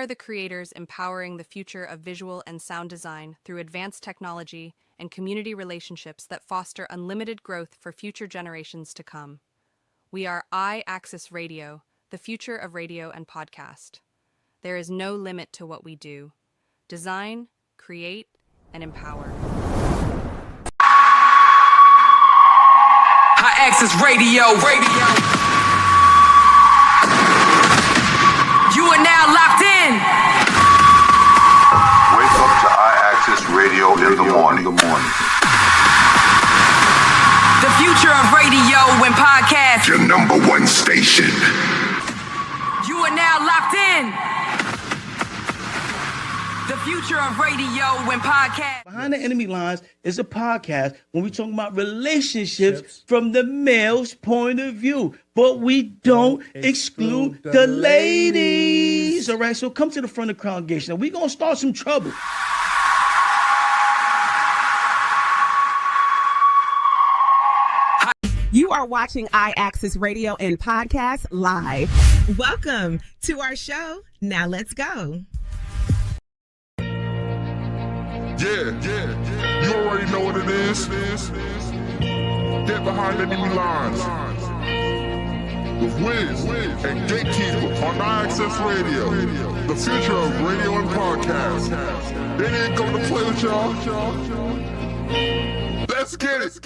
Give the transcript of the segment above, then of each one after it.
are the creators empowering the future of visual and sound design through advanced technology and community relationships that foster unlimited growth for future generations to come. We are IAXISRADIO, the future of radio and podcast. There is no limit to what we do. Design, create, and empower. IAXISRADIO. You are now locked in. Wake up to IAXISRADIO in the morning. The future of radio and podcast. Your number one station. You are now locked in. The future of radio and podcast. Behind the Enemy Lines is a podcast when we talk about relationships from the male's point of view. But we don't exclude the ladies. All right, so come to the front of the congregation. We're going to start some trouble. You are watching IAXIS Radio and Podcast live. Welcome to our show. Now let's go. Yeah. You already know what it is. Get behind enemy lines. With WIZZ and Gatekeeper on IAXISRADIO. The future of radio and podcast. They ain't going to play with y'all. Let's get it.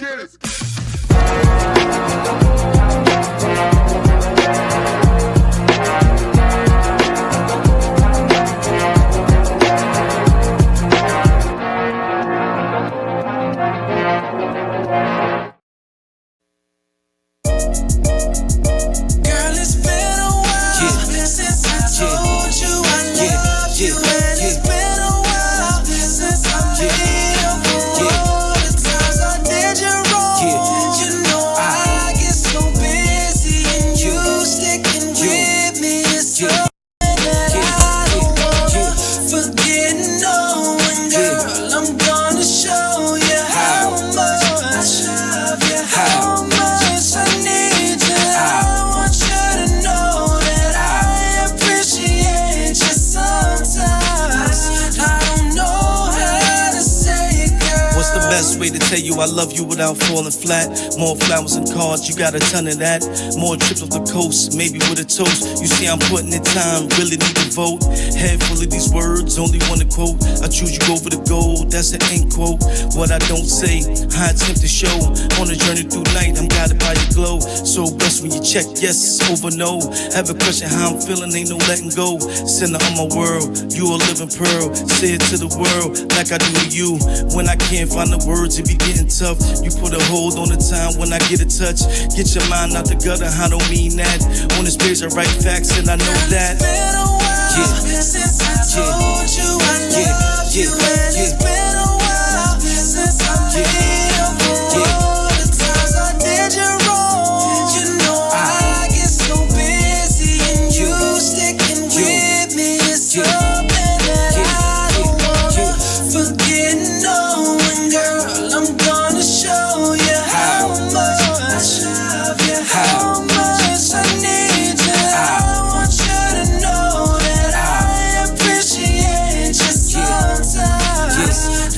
Tell you I love you without falling flat. More flowers and cards, you got a ton of that. More trips off the coast, maybe with a toast. You see I'm putting in time, really need to vote. Head full of these words, only one to quote. I choose you over the gold, that's an end quote. What I don't say, I attempt to show. On a journey through night, I'm guided by your glow. So blessed when you check, yes, over no. Have a question how I'm feeling, ain't no letting go. Center of my world, you a living pearl. Say it to the world, like I do to you. When I can't find the words, it be getting tough. You put a hold on the time when I get a touch. Get your mind out the gutter, I don't mean that. On this page I write facts and I know that. It's been a while since I told you I love you. And it's been a while since I made up for all the times I did you wrong. You know I get so busy and you sticking with me is something that I don't wanna forget. No, and girl, I'm gonna show you how much I love you, how much I need you. I want you to know that I appreciate you sometimes.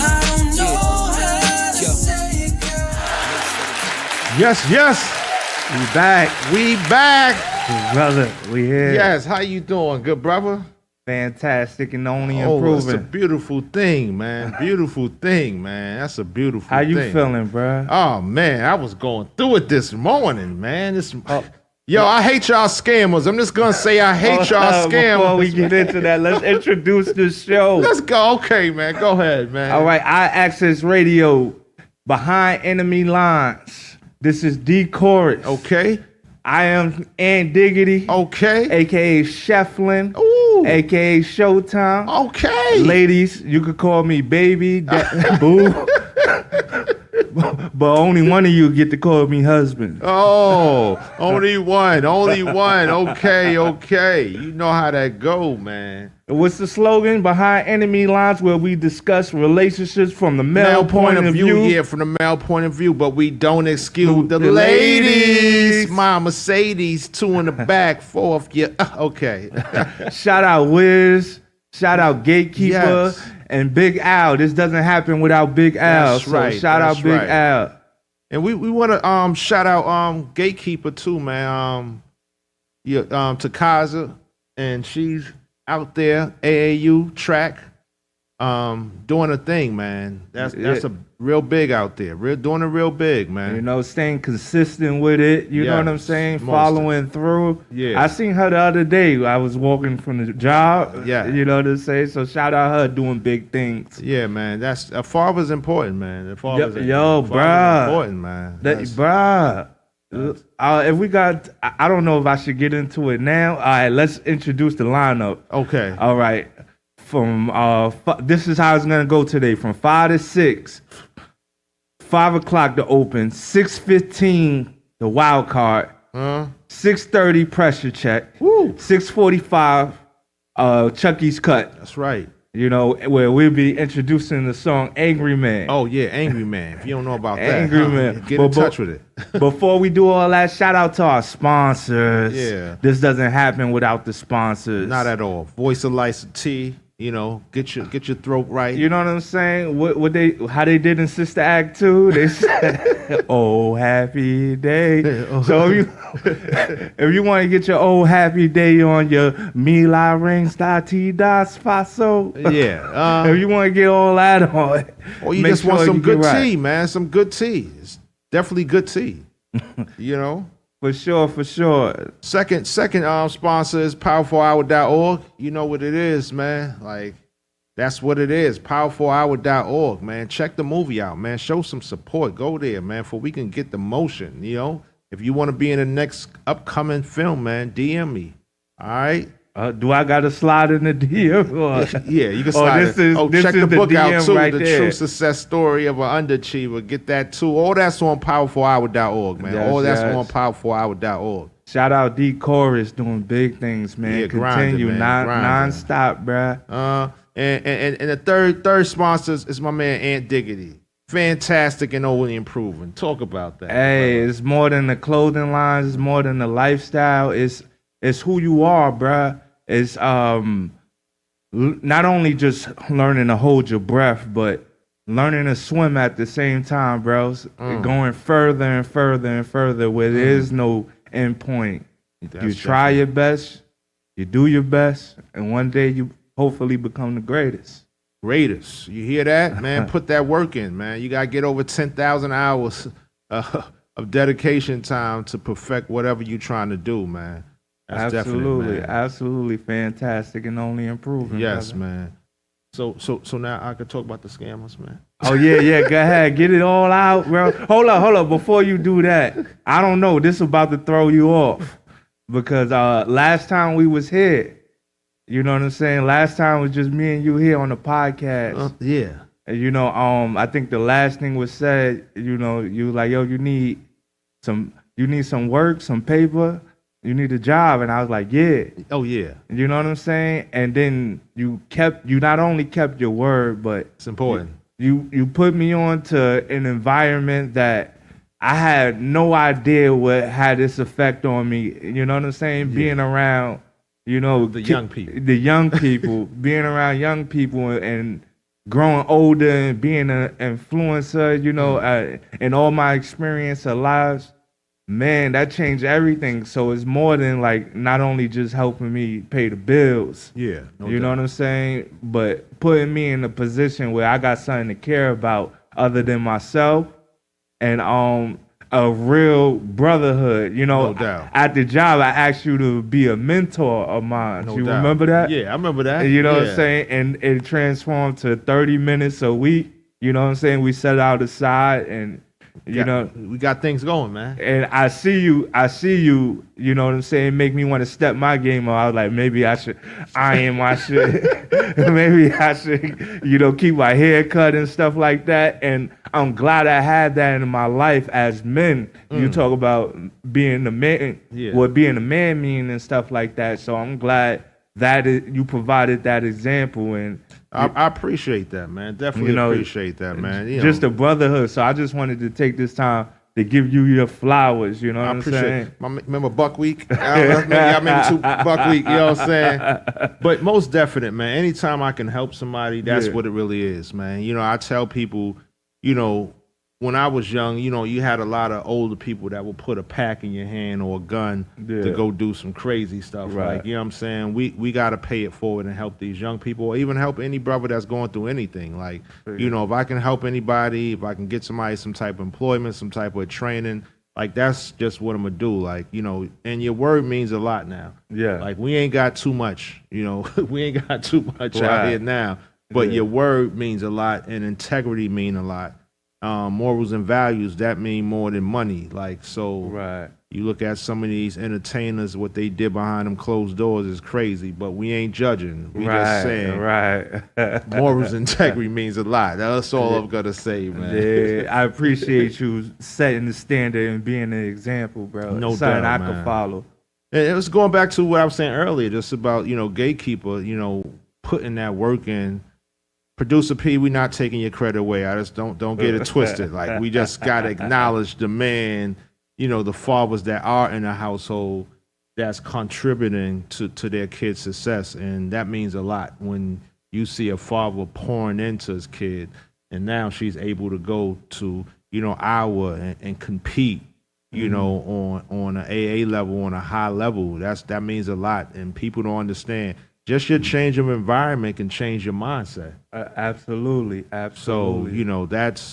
I don't know how to say it, girl. Yes. We back. Brother, we here. Yes, how you doing, good brother? Fantastic and only Oh, improving. that's a beautiful thing, man. Beautiful thing, man. That's a beautiful How thing. you feeling, bro? Oh, man, I was going through it this morning, man. Yo, I hate y'all scammers. I'm just going to say I hate y'all scammers. Before we get into that, let's introduce the show. Let's go. Okay, man. Go ahead, man. All right, IAXISRADIO, Behind Enemy Lines. This is D Chorus. Okay. I am Diggity. Okay. A.K.A. Shefflin. Ooh. A.K.A. Showtime. Okay. Ladies, you could call me baby, boo. But only one of you get to call me husband. Oh, only one. Okay. You know how that go, man. What's the slogan? Behind Enemy Lines, where we discuss relationships from the male point of view. Yeah, from the male point of view, but we don't exclude the ladies. My Mercedes, 2 in the back, 4th. Yeah, okay. Shout out WIZZ, Shout out Gatekeeper and Big Al. This doesn't happen without Big Al. That's right. Shout out Big Al. And we want to shout out Gatekeeper too, man. To Kaza, and she's out there AAU track, doing a thing, man. That's a real big out there. Doing a real big, man. You know, staying consistent with it. You know what I'm saying? Following through. Yeah. I seen her the other day. I was walking from the job. Yeah. You know what I'm saying? So shout out her doing big things. Yeah, man. That's a father's important, man. Yo, bruh. Important, man. Bruh. If we got, I don't know if I should get into it now. All right, let's introduce the lineup. Okay. All right. From this is how it's gonna go today. From 5 to 6, 5 o'clock to open, 6:15 the wild card, 6:30 pressure check, 6:45 Chucky's cut. That's right. You know, where we'll be introducing the song Angry Man. Oh, yeah, Angry Man. If you don't know about that, Angry Man. Get in touch with it. Before we do all that, shout out to our sponsors. Yeah. This doesn't happen without the sponsors. Not at all. Voice of License T, you know, get your throat right. You know what I'm saying? How they did in Sister Act 2? They said, "Oh, happy day." So if you want to get your "Oh, happy day" on your Mila Rings Ti Das Faso, if you want to get all that on, or you just want some good tea, man, some good tea. It's definitely good tea. You know. For sure. Second sponsor is powerfulhour.org. You know what it is, man. Like, that's what it is. Powerfulhour.org, man. Check the movie out, man. Show some support. Go there, man, for we can get the motion, you know. If you want to be in the next upcoming film, man, DM me. All right? Do I got to slide in the DM? Yeah, you can slide this check is the book DM out, too. right The there. True Success Story of an Underachiever. Get that, too. All that's on powerfulhour.org, man. All that's on powerfulhour.org. Shout out D Chorus doing big things, man. Yeah, Continue grinding, man. non-stop, bruh. And the third sponsor is my man Ant Diggity. Fantastic and only improving. Talk about that. Hey, it's more than the clothing lines. It's more than the lifestyle. It's who you are, bruh. It's not only just learning to hold your breath, but learning to swim at the same time, bros. Going further and further and further where there is no end point. You try your best, you do your best, and one day you hopefully become the greatest. You hear that, man? Put that work in, man. You got to get over 10,000 hours of dedication time to perfect whatever you're trying to do, man. That's absolutely fantastic and only improving. Yes, brother. man. So now I could talk about the scammers, man. Oh yeah, go ahead, get it all out, bro. Hold up. Before you do that, I don't know. This is about to throw you off because last time we was here, you know what I'm saying. Last time was just me and you here on the podcast. Yeah. And you know, I think the last thing was said. You know, you like, yo, you need some work, some paper. You need a job, and I was like, yeah. Oh yeah. You know what I'm saying? And then you not only kept your word, but it's important. You put me on to an environment that I had no idea what had this effect on me. You know what I'm saying? Yeah. Being around, you know, the young people, being around young people and growing older and being an influencer, you know, in all my experience of lives. Man, that changed everything. So it's more than like not only just helping me pay the bills. Yeah. You know what I'm saying? But putting me in a position where I got something to care about other than myself and a real brotherhood. You know, no doubt. At the job, I asked you to be a mentor of mine. No you doubt. Remember that? Yeah, I remember that. And you know what I'm saying? And it transformed to 30 minutes a week. You know what I'm saying? We set out aside and we got things going, man. And I see you, you know what I'm saying, make me want to step my game up. I was like, maybe I should iron my shit. Maybe I should, you know, keep my hair cut and stuff like that. And I'm glad I had that in my life as men. You talk about being the man, what being a man mean and stuff like that. So I'm glad that you provided that example. And I appreciate that, man. Definitely appreciate that, man. Just a brotherhood. So I just wanted to take this time They give you your flowers, you know what I I'm appreciate saying? it. Remember Buck Week? Y'all remember Buck Week, you know what I'm saying? But most definite, man. Anytime I can help somebody, that's what it really is, man. You know, I tell people, you know, when I was young, you know, you had a lot of older people that would put a pack in your hand or a gun to go do some crazy stuff. Right. Like, you know what I'm saying? We got to pay it forward and help these young people, or even help any brother that's going through anything. Like, you know, if I can help anybody, if I can get somebody some type of employment, some type of training, like, that's just what I'm going to do. Like, you know, and your word means a lot now. Yeah. Like, we ain't got too much, you know, we ain't got too much out here now. But your word means a lot, and integrity mean a lot. Morals and values, that mean more than money. Like, so you look at some of these entertainers, what they did behind them closed doors is crazy, but we ain't judging. We just saying morals and integrity means a lot. That's all I'm gonna say, man. Yeah, I appreciate you setting the standard and being an example, bro. No Something doubt, I man. can follow. And it was going back to what I was saying earlier, just about, you know, Gatekeeper, you know, putting that work in. Producer P, we not taking your credit away. I just don't get it twisted. Like, we just gotta acknowledge the man, you know, the fathers that are in a household that's contributing to their kids' success, and that means a lot when you see a father pouring into his kid, and now she's able to go to, you know, Iowa and compete, you know, on an AA level, on a high level. That means a lot, and people don't understand. Just your change of environment can change your mindset. Absolutely. So, you know,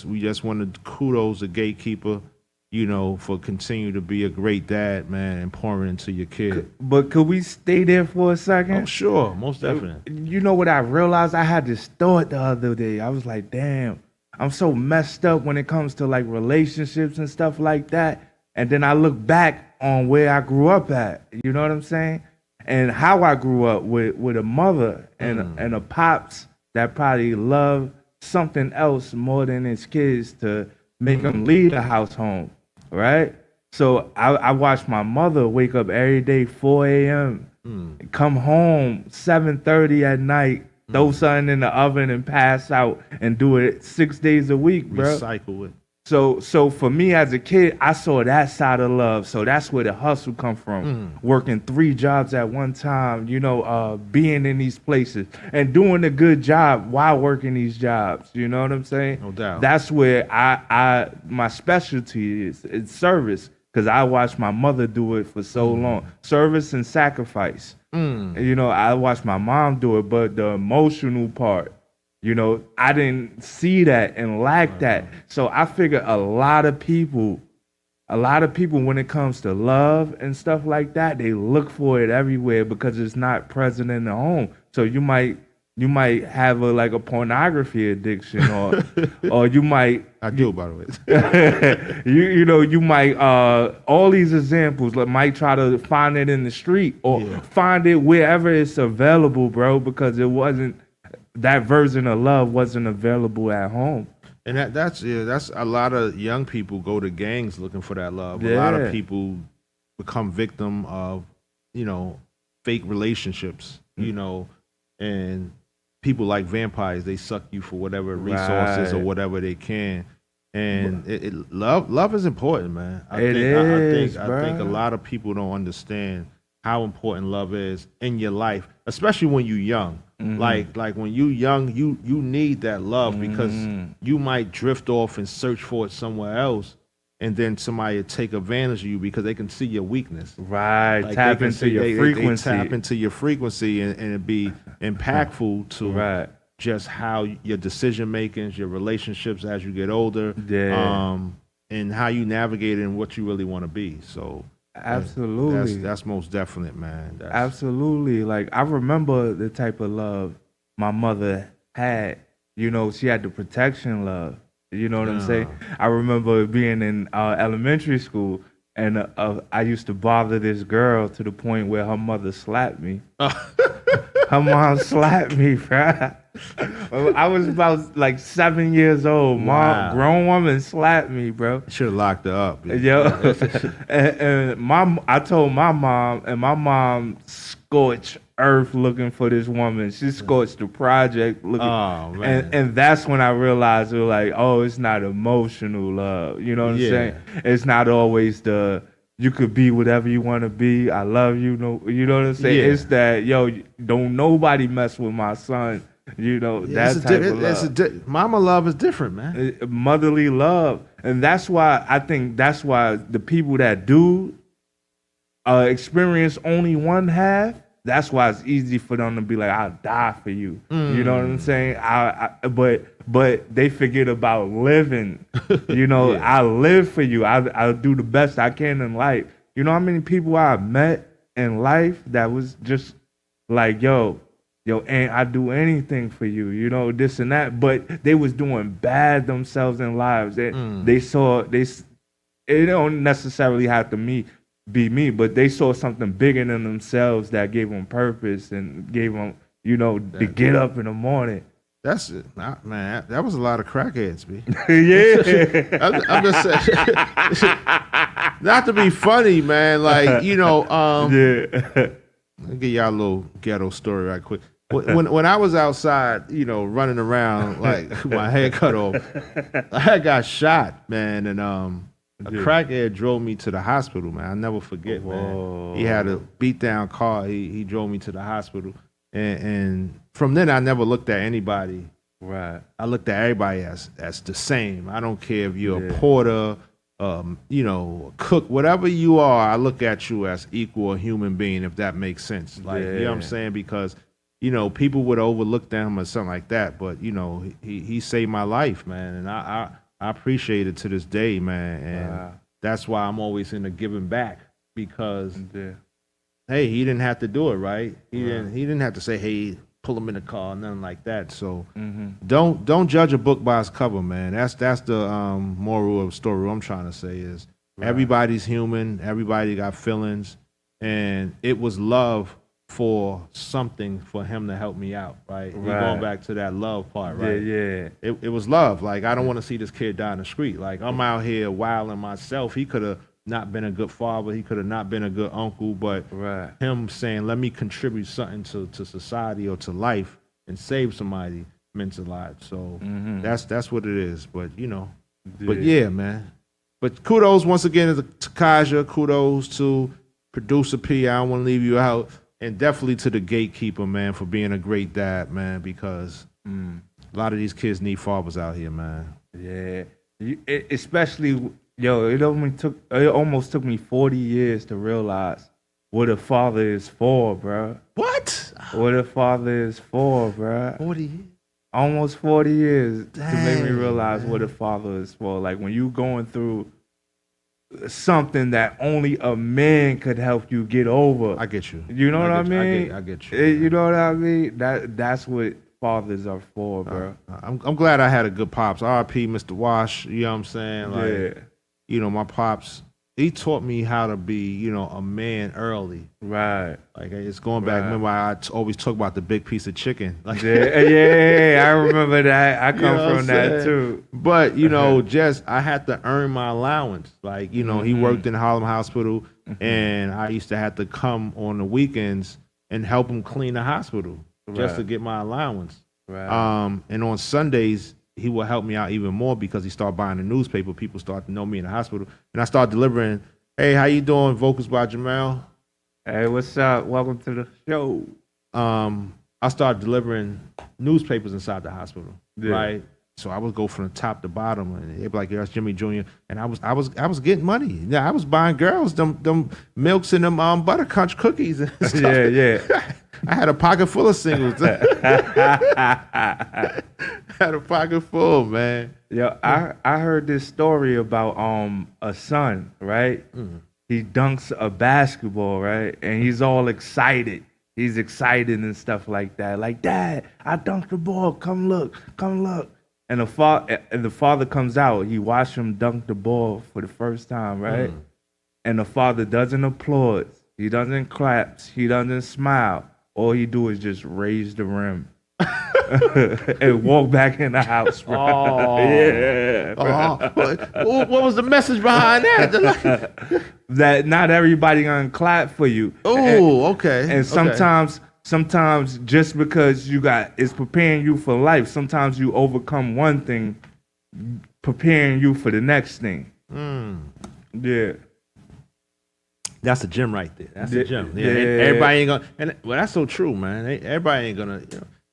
we just want to kudos to Gatekeeper, you know, for continuing to be a great dad, man, and pouring into your kid. But could we stay there for a second? Oh, sure. Most definitely. You know what I realized? I had this thought the other day. I was like, damn, I'm so messed up when it comes to like relationships and stuff like that. And then I look back on where I grew up at. You know what I'm saying? And how I grew up with a mother and a pops that probably loved something else more than his kids to make them leave the house home, right? So I watched my mother wake up every day 4 a.m., come home 7:30 at night, throw something in the oven and pass out and do it 6 days a week, bro. Recycle it. So for me as a kid, I saw that side of love. So that's where the hustle come from. Working 3 jobs at one time, you know, being in these places and doing a good job while working these jobs. You know what I'm saying? No doubt. That's where my specialty is service, because I watched my mother do it for so long. Service and sacrifice. You know, I watched my mom do it, but the emotional part, you know, I didn't see that and lack that. So I figure a lot of people, when it comes to love and stuff like that, they look for it everywhere because it's not present in the home. So you might have a pornography addiction, or you might. I do, by the way. you know, you might all these examples, like, might try to find it in the street or find it wherever it's available, bro, because it wasn't. That version of love wasn't available at home. And that's a lot of young people go to gangs looking for that love. A lot of people become victim of, you know, fake relationships, you know, and people like vampires, they suck you for whatever resources or whatever they can. And love is important, man. I think a lot of people don't understand how important love is in your life, especially when you're young. Like when you young, you need that love because you might drift off and search for it somewhere else, and then somebody will take advantage of you because they can see your weakness. Right, like tap into your frequency. They tap into your frequency and it be impactful to just how your decision makings, your relationships as you get older, and how you navigate and what you really want to be. So. Absolutely. That's most definite, man. Absolutely. Like, I remember the type of love my mother had. You know, she had the protection love. You know what I'm saying? I remember being in elementary school, and I used to bother this girl to the point where her mother slapped me. Her mom slapped me, bro. I was about like 7 years old. Mom, grown woman slapped me, bro. Should have locked her up. Yo, and I told my mom, and my mom scorched earth looking for this woman. She scorched the project looking. Oh, man. And that's when I realized it was like, oh, it's not emotional love. You know what I'm saying? It's not always the you could be whatever you want to be. I love you. No, you know what I'm saying? Yeah. It's that don't nobody mess with my son. You know, that type of love. Mama love is different, man. Motherly love. And that's why I think that's why the people that do experience only one half, that's why it's easy for them to be like, I'll die for you. You know what I'm saying? But they forget about living. You know, I live for you. I'll do the best I can in life. You know how many people I met in life that was just like, yo, and I do anything for you, you know, this and that. But they was doing bad themselves in lives. It don't necessarily have to be me, but they saw something bigger than themselves that gave them purpose and gave them, to get up in the morning. That's it, man. That was a lot of crackheads, B. Yeah. I'm just saying, not to be funny, man. Like, I'll give y'all a little ghetto story right quick. When I was outside, running around like my head cut off, I got shot, man, and a crackhead drove me to the hospital, man. I'll never forget, man. He had a beat down car. He drove me to the hospital, and from then I never looked at anybody. Right. I looked at everybody as the same. I don't care if you're a porter, a cook, whatever you are. I look at you as equal a human being, if that makes sense. Like, you know what I'm saying? Because people would overlook them or something like that, but he saved my life, man, and I appreciate it to this day, man, and that's why I'm always into giving back, because hey, he didn't have to do it, right? He didn't have to say, hey, pull him in the car, nothing like that. So don't judge a book by its cover, man. That's the moral of the story. What I'm trying to say is everybody's human, everybody got feelings, and it was love for something for him to help me out, right? We're going back to that love part, right? Yeah. It was love. Like, I don't want to see this kid die in the street. Like, I'm out here wilding myself. He could have not been a good father. He could have not been a good uncle. But him saying, let me contribute something to society or to life and save somebody meant a lot. So that's what it is. But, but yeah, man. But kudos once again to Kaja. Kudos to Producer P. I don't want to leave you out. And definitely to the Gatekeeper, man, for being a great dad, man, because a lot of these kids need fathers out here, man. Yeah. Especially, it almost took me 40 years to realize what a father is for, bro. What? What a father is for, bro. 40 years? Almost 40 years Dang, to make me realize what a father is for. Like, when you going through something that only a man could help you get over. I get you. You know what I mean? I get you. You know what I mean? That's what fathers are for, bro. I'm glad I had a good pops. R.I.P. Mr. Wash. You know what I'm saying? Like, my pops, he taught me how to be, a man early. Right. Like, it's going back. Remember, I always talk about the big piece of chicken. Like, I remember that. I come from that too. But, I had to earn my allowance. Like, he worked in Harlem Hospital, and I used to have to come on the weekends and help him clean the hospital just to get my allowance. Right. And on Sundays, he will help me out even more because he started buying the newspaper. People start to know me in the hospital. And I started delivering, hey, how you doing? Vocals by Jamel. Hey, what's up? Welcome to the show. I started delivering newspapers inside the hospital, right? So I would go from the top to bottom, and they'd be like, "Yeah, that's Jimmy Jr." And I was getting money. Yeah, I was buying girls them milks and them buttercrunch cookies and stuff. Yeah. I had a pocket full of singles. I had a pocket full, man. Yo, I heard this story about a son, right? He dunks a basketball, right? And he's all excited. He's excited and stuff like that. Like, Dad, I dunked the ball. Come look. And the father comes out. He watched him dunk the ball for the first time, right? And the father doesn't applaud. He doesn't clap. He doesn't smile. All he do is just raise the rim and walk back in the house, bro. Oh. Yeah. What was the message behind that? That not everybody gonna clap for you. Oh, okay. And sometimes sometimes just because it's preparing you for life, sometimes you overcome one thing, preparing you for the next thing. Yeah. That's a gem right there. That's a gem. Yeah. Everybody ain't gonna, well, that's so true, man. Everybody ain't gonna,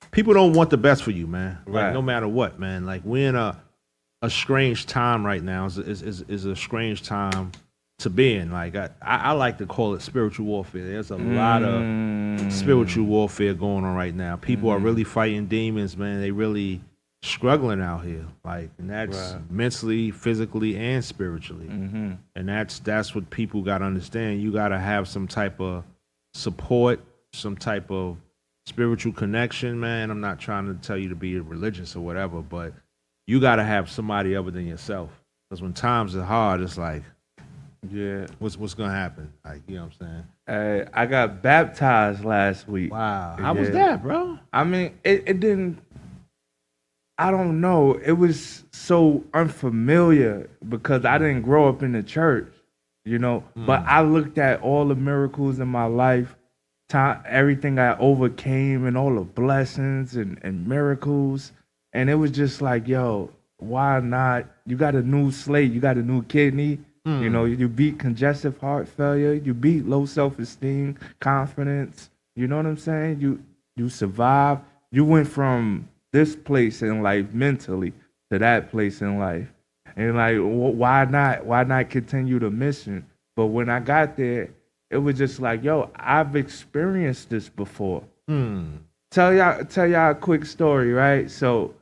people don't want the best for you, man. Like, Right. no matter what, man. Like, we're in a strange time right now. Is a strange time to be in. Like, I like to call it spiritual warfare. There's a lot of spiritual warfare going on right now. People are really fighting demons, man. They really struggling out here. Like, and that's mentally, physically, and spiritually. And that's what people got to understand. You got to have some type of support, some type of spiritual connection, man. I'm not trying to tell you to be religious or whatever, but you got to have somebody other than yourself. Because when times are hard, it's like, Yeah. what's gonna happen? Like, you know what I'm saying? I got baptized last week. Wow. How was that, bro? I mean, it didn't, I don't know. It was so unfamiliar because I didn't grow up in the church, But I looked at all the miracles in my life, everything I overcame and all the blessings and miracles. And it was just like, yo, why not? You got a new slate. You got a new kidney. You beat congestive heart failure. You beat low self-esteem, confidence. You know what I'm saying? You survive. You went from this place in life mentally to that place in life. And like, why not? Why not continue the mission? But when I got there, it was just like, yo, I've experienced this before. Tell y'all a quick story, right? So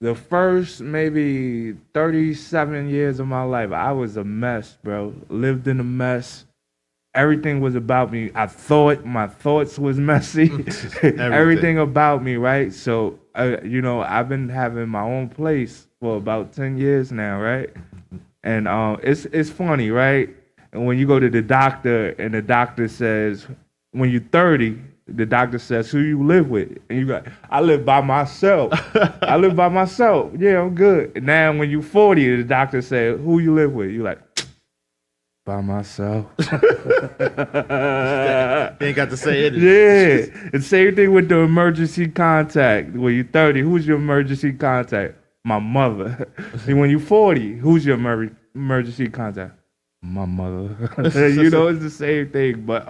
the first maybe 37 years of my life, I was a mess, bro. Lived in a mess. Everything was about me. My thoughts was messy. Everything about me, right? So, I've been having my own place for about 10 years now, right? And it's funny, right? And when you go to the doctor and the doctor says, when you're 30, the doctor says, who you live with? And you go, I live by myself. I live by myself. Yeah, I'm good. And now when you're 40, the doctor says, who you live with? You're like, by myself. You ain't got to say it. Yeah. And same thing with the emergency contact. When you're 30, who's your emergency contact? My mother. And when you're 40, who's your emergency contact? My mother. It's the same thing. But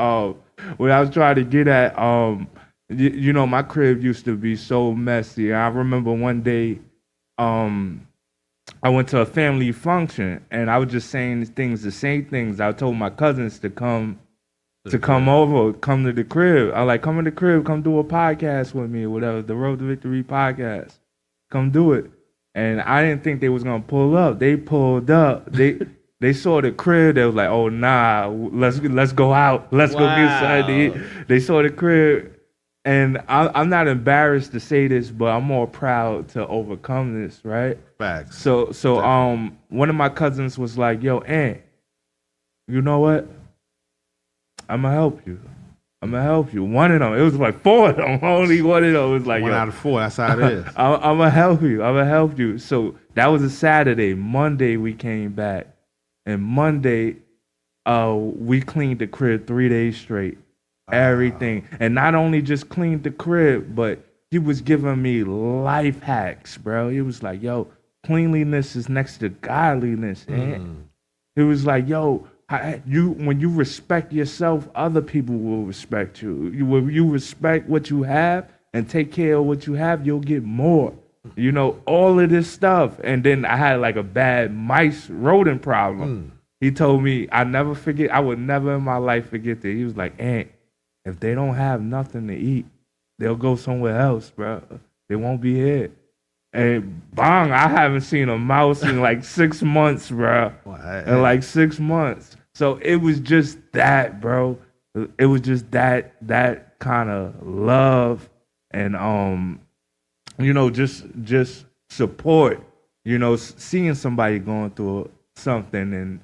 what I was trying to get at, my crib used to be so messy. I remember one day, I went to a family function and I was just saying the same things. I told my cousins to come to the crib. I like, come to the crib, come do a podcast with me or whatever, the Road to Victory podcast. Come do it. And I didn't think they was gonna pull up. They pulled up. They saw the crib. They was like, "Oh nah, let's go out. Let's go get something to eat." They saw the crib, and I'm not embarrassed to say this, but I'm more proud to overcome this, right? Facts. So one of my cousins was like, "Yo, Aunt, you know what? I'm gonna help you. One of them. It was like four of them. Only one of them was like, one yo, out of four. That's how it is. I'm gonna help you. So that was a Saturday. Monday we came back, and Monday, we cleaned the crib 3 days straight. Everything, and not only just cleaned the crib, but he was giving me life hacks, bro. He was like, "Yo, cleanliness is next to godliness." He was like, "Yo, when you respect yourself, other people will respect you. When you respect what you have and take care of what you have, you'll get more." All of this stuff. And then I had like a bad rodent problem. He told me, I would never in my life forget that. He was like, "Aunt, if they don't have nothing to eat, they'll go somewhere else, bro. They won't be here." And bang, I haven't seen a mouse in like 6 months, bro. In like 6 months. So it was just that, bro. It was just that kind of love and just support. Seeing somebody going through something and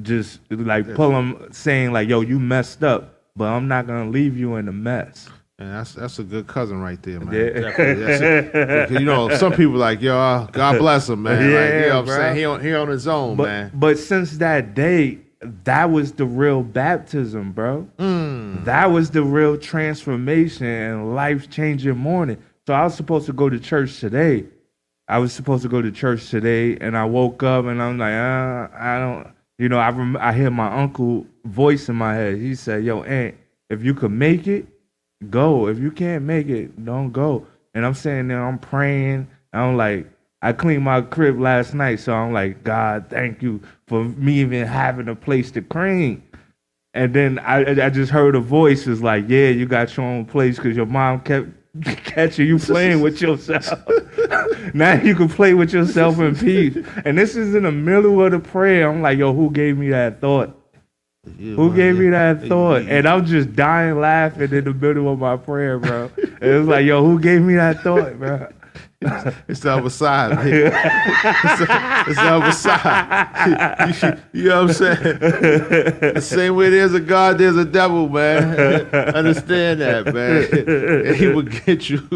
just like pull them, saying like, "Yo, you messed up, but I'm not gonna leave you in a mess." And that's a good cousin right there, man. Yeah. Some people like, yo, God bless him, man. Yeah, like, you know what I'm bro. saying? He on his own, man. But since that day, that was the real baptism, bro. That was the real transformation and life-changing morning. So I was supposed to go to church today. And I woke up and I'm like, I don't, I hear my uncle voice in my head. He said, yo, Aunt, if you could make it, go. If you can't make it, don't go. And I'm sitting there, I'm praying. I'm like, I cleaned my crib last night, so I'm like, God, thank you for me even having a place to clean. And then I just heard a voice was like, yeah, you got your own place because your mom kept catching you playing with yourself. Now you can play with yourself in peace. And this is in the middle of the prayer. I'm like, yo, who gave me that thought? Who gave me that thought? And I'm just dying laughing in the middle of my prayer, bro. It was like, yo, who gave me that thought, bro? It's the other side, man. It's the other side. You know what I'm saying? The same way there's a God, there's a devil, man. Understand that, man. And he will get you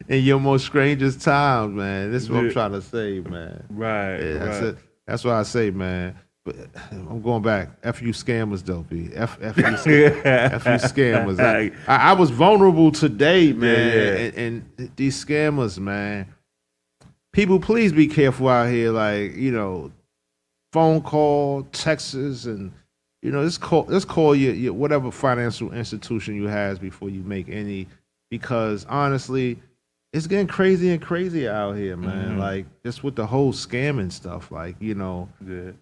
in your most strangest times, man. This is what I'm trying to say, man. Right. Yeah, that's right. it. That's what I say, man. But I'm going back. F you scammers, though, B. F you scammers. I was vulnerable today, man. Yeah. And these scammers, man. People, please be careful out here. Like, phone call, texts, and just call your whatever financial institution you has before you make any. Because honestly, it's getting crazy and crazy out here, man. Like, just with the whole scamming stuff, like,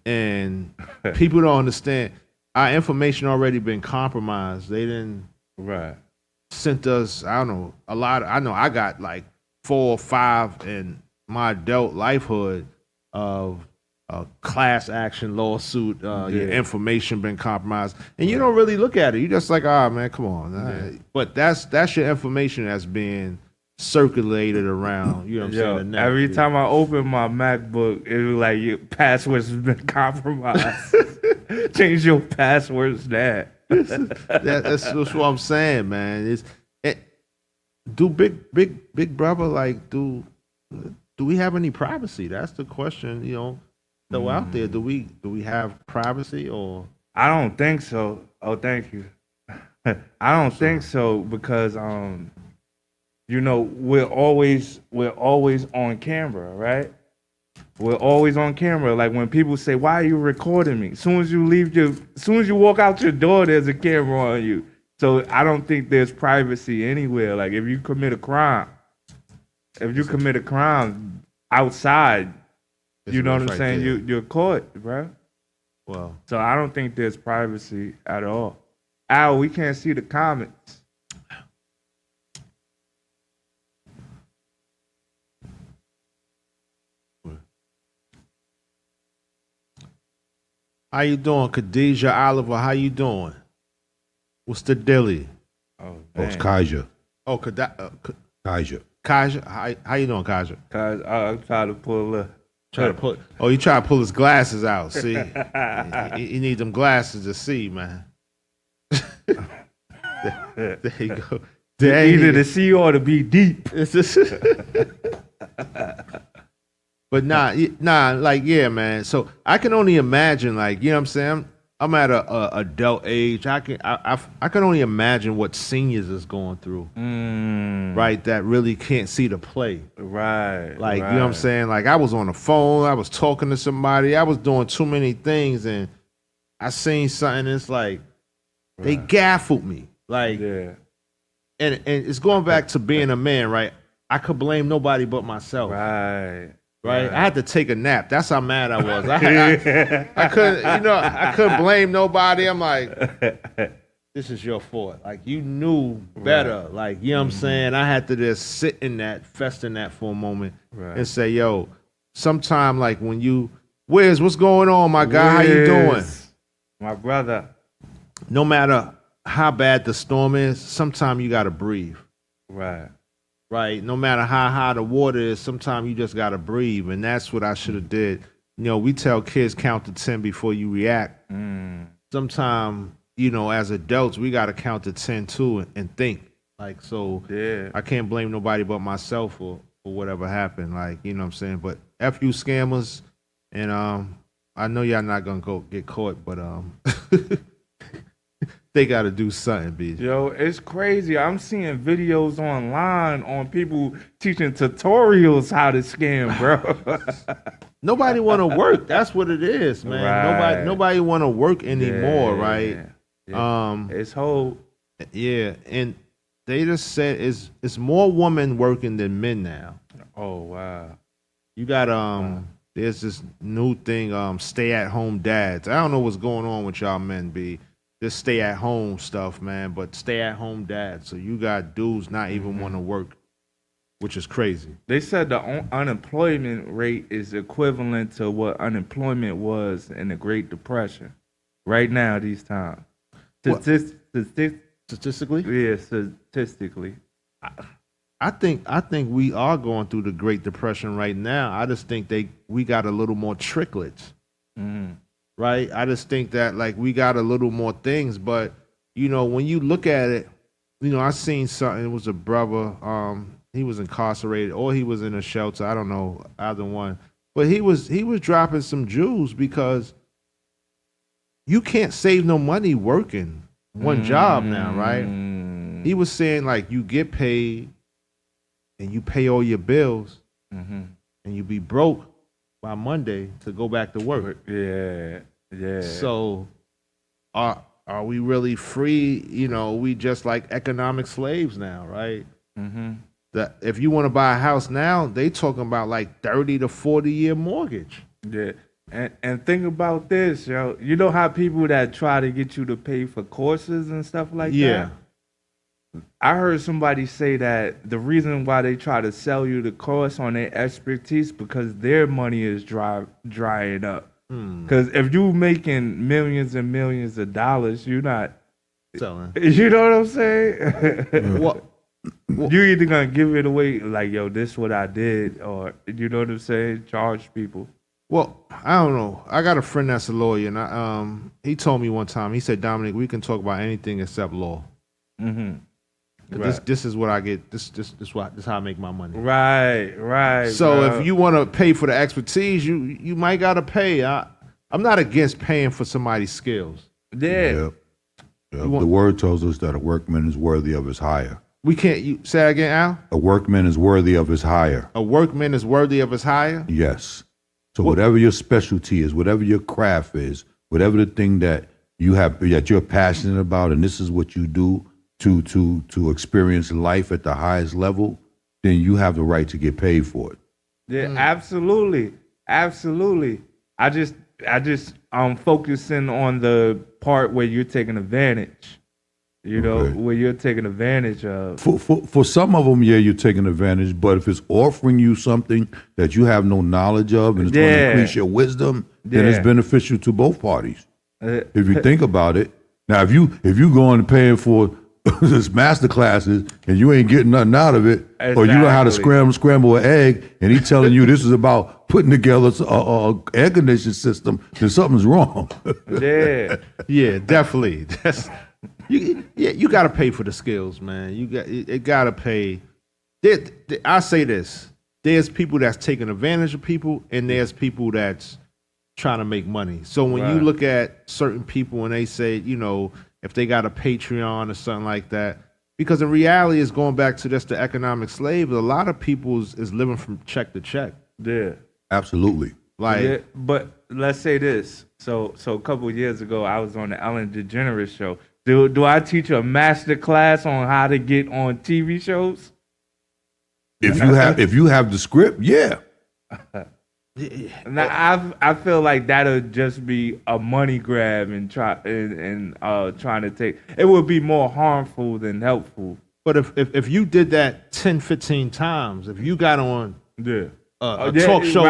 and people don't understand. Our information already been compromised. They didn't sent us, I don't know, a lot. I know I got like 4 or 5 in my adult lifehood of a class action lawsuit. Your information been compromised, and you don't really look at it. You just like, man, come on. But that's your information that's being circulated around. You know what I'm saying? The net. Every time I open my MacBook, it was like your passwords has been compromised. Change your passwords now. That's what I'm saying, man. Do big brother, like, do we have any privacy? That's the question, though out there. Do we have privacy or? I don't think so. Oh, thank you. I don't think so because we're always on camera, right? We're always on camera. Like when people say, "Why are you recording me?" As soon as you walk out your door, there's a camera on you. So I don't think there's privacy anywhere. Like if you commit a crime outside, you know what I'm saying? You're caught, bro. Well, so I don't think there's privacy at all. Al, we can't see the comments. How you doing, Khadijah Oliver? How you doing? What's the dilly? Oh, it's Kaja. Oh, Kaja. Kaja, how you doing, Kaja? I'm trying to pull Oh, you trying to pull his glasses out? See, you need them glasses to see, man. There you go. Either to see or to be deep. But nah, like, yeah, man. So I can only imagine, like, you know what I'm saying? I'm at a adult age. I can only imagine what seniors is going through, right? That really can't see the play, right? Like, you know what I'm saying? Like, I was on the phone, I was talking to somebody, I was doing too many things, and I seen something. It's like they gaffled me, like, and it's going back to being a man, right? I could blame nobody but myself, right? Right, I had to take a nap. That's how mad I was. I couldn't, I couldn't blame nobody. I'm like, this is your fault. Like, you knew better. Like, you know what I'm saying? I had to just sit in that, fest in that for a moment, and say, yo, sometime, like, when WIZZ, what's going on, my guy? How you doing? My brother. No matter how bad the storm is, sometime you gotta breathe. Right, no matter how high the water is, sometimes you just gotta breathe, and that's what I should have did. We tell kids count to 10 before you react. Sometimes, as adults, we gotta count to 10 too and think. Like, so I can't blame nobody but myself for whatever happened. Like, you know what I'm saying? But F you scammers, and I know y'all not gonna go get caught, but they got to do something, B. Yo, it's crazy. I'm seeing videos online on people teaching tutorials how to scam, bro. Nobody want to work. That's what it is, man. Right. Nobody want to work anymore, Yeah, right? yeah. It's whole. Yeah, and they just said it's more women working than men now. Oh wow. You got there's this new thing, stay at home dads. I don't know what's going on with y'all men, B. This stay at home stuff, man, but stay at home dads. So you got dudes not even want to work, which is crazy. They said the unemployment rate is equivalent to what unemployment was in the Great Depression. Right now, these times. Statistically? Yeah, statistically. I think we are going through the Great Depression right now. I just think we got a little more tricklets. Right? I just think that like we got a little more things, but you know, when you look at it, you know, I seen something. It was a brother, he was incarcerated or he was in a shelter. I don't know, either one. But he was dropping some jewels because you can't save no money working one job now, right? He was saying like you get paid and you pay all your bills and you be broke by Monday to go back to work. Yeah. So are we really free? You know, we just like economic slaves now, right? That if you want to buy a house now, they talking about like 30 to 40-year mortgage. Yeah. And think about this, yo. You know how people that try to get you to pay for courses and stuff like that? I heard somebody say that the reason why they try to sell you the course on their expertise because their money is drying up. Because if you making millions and millions of dollars, you're not selling. You know what I'm saying? What? You either gonna give it away like, yo, this what I did, or you know what I'm saying? Charge people. Well, I don't know. I got a friend that's a lawyer, and he told me one time. He said, Dominic, we can talk about anything except law. Right. This is what I get. This how I make my money. Right. So bro. if you want to pay for the expertise, you might gotta pay. I'm not against paying for somebody's skills. Yeah. The word tells us that a workman is worthy of his hire. We can't. You say that again, Al? A workman is worthy of his hire. A workman is worthy of his hire. Yes. So whatever your specialty is, whatever your craft is, whatever the thing that you have that you're passionate about, and this is what you do to experience life at the highest level, then you have the right to get paid for it. Yeah, absolutely. I just focusing on the part where you're taking advantage. You know, where you're taking advantage of. For some of them, yeah, you're taking advantage. But if it's offering you something that you have no knowledge of and it's going to increase your wisdom, then it's beneficial to both parties. If you think about it. Now, if you going and paying for this master classes and you ain't getting nothing out of it, or you know how to scramble an egg, and he telling you this is about putting together a air conditioning system, then something's wrong. Yeah, definitely. You got to pay for the skills, man. It got to pay. I say this: there's people that's taking advantage of people, and there's people that's trying to make money. So when you look at certain people and they say, you know, if they got a Patreon or something like that, because in reality, it's going back to just the economic slave. A lot of people is living from check to check. Yeah, absolutely. But let's say this. So a couple of years ago, I was on the Ellen DeGeneres show. Do I teach a master class on how to get on TV shows? If you have the script, yeah. Now I feel like that'll just be a money grab and trying to take. It would be more harmful than helpful. But if you did that 10, 15 times, if you got on a talk show,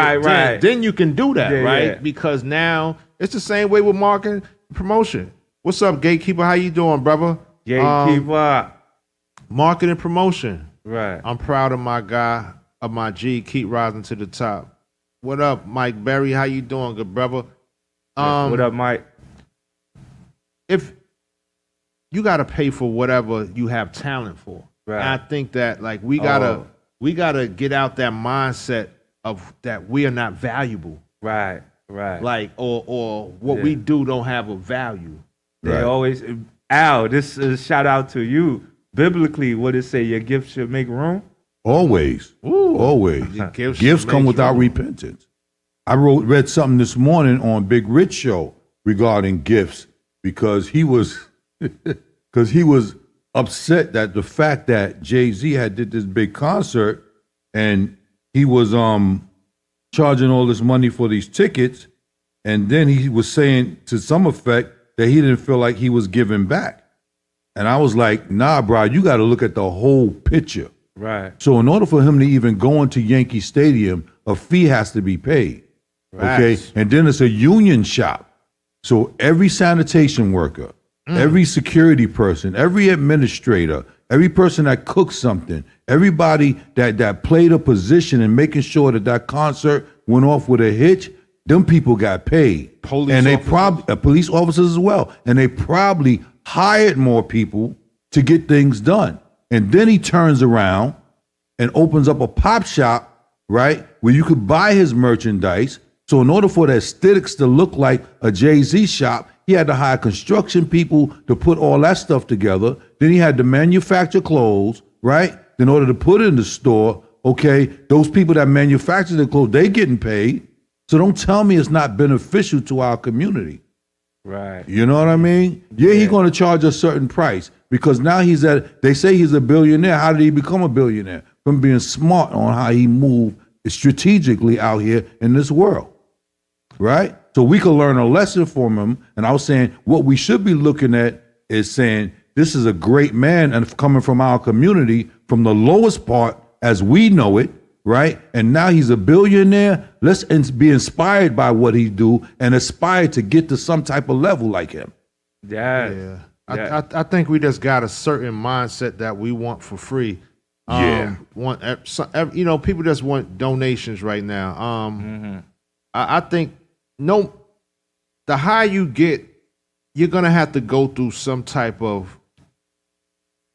then you can do that, right? Yeah. Because now it's the same way with marketing promotion. What's up, Gatekeeper? How you doing, brother? Gatekeeper. Marketing promotion. Right. I'm proud of my guy, of my G. Keep rising to the top. What up, Mike Berry? How you doing, good brother? What up, Mike? If you got to pay for whatever you have talent for, right? And I think that like we gotta get out that mindset of that we are not valuable, right? Right. Like, or what we do don't have a value. They always, Al, this is shout out to you. Biblically, what it say? Your gift should make room? Always. Always. Gifts come without repentance. I read something this morning on Big Rich Show regarding gifts because he was upset that the fact that Jay-Z had did this big concert and he was charging all this money for these tickets, and then he was saying to some effect that he didn't feel like he was giving back. And I was like, nah, bro, you got to look at the whole picture. Right. So in order for him to even go into Yankee Stadium, a fee has to be paid. Okay. And then it's a union shop. So every sanitation worker, every security person, every administrator, every person that cooks something, everybody that played a position in making sure that concert went off with a hitch, them people got paid. Police officers as well. And they probably hired more people to get things done. And then he turns around and opens up a pop shop, right, where you could buy his merchandise. So in order for the aesthetics to look like a Jay-Z shop, he had to hire construction people to put all that stuff together. Then he had to manufacture clothes, right? In order to put it in the store, okay, those people that manufacture the clothes, they getting paid. So don't tell me it's not beneficial to our community. Right. You know what I mean? Yeah, he's going to charge a certain price because now they say he's a billionaire. How did he become a billionaire? From being smart on how he moved strategically out here in this world. Right? So we could learn a lesson from him. And I was saying what we should be looking at is saying this is a great man and coming from our community from the lowest part as we know it, right? And now he's a billionaire. Let's be inspired by what he do and aspire to get to some type of level like him. Yeah. I think we just got a certain mindset that we want for free. People just want donations right now. I think the higher you get, you're gonna have to go through some type of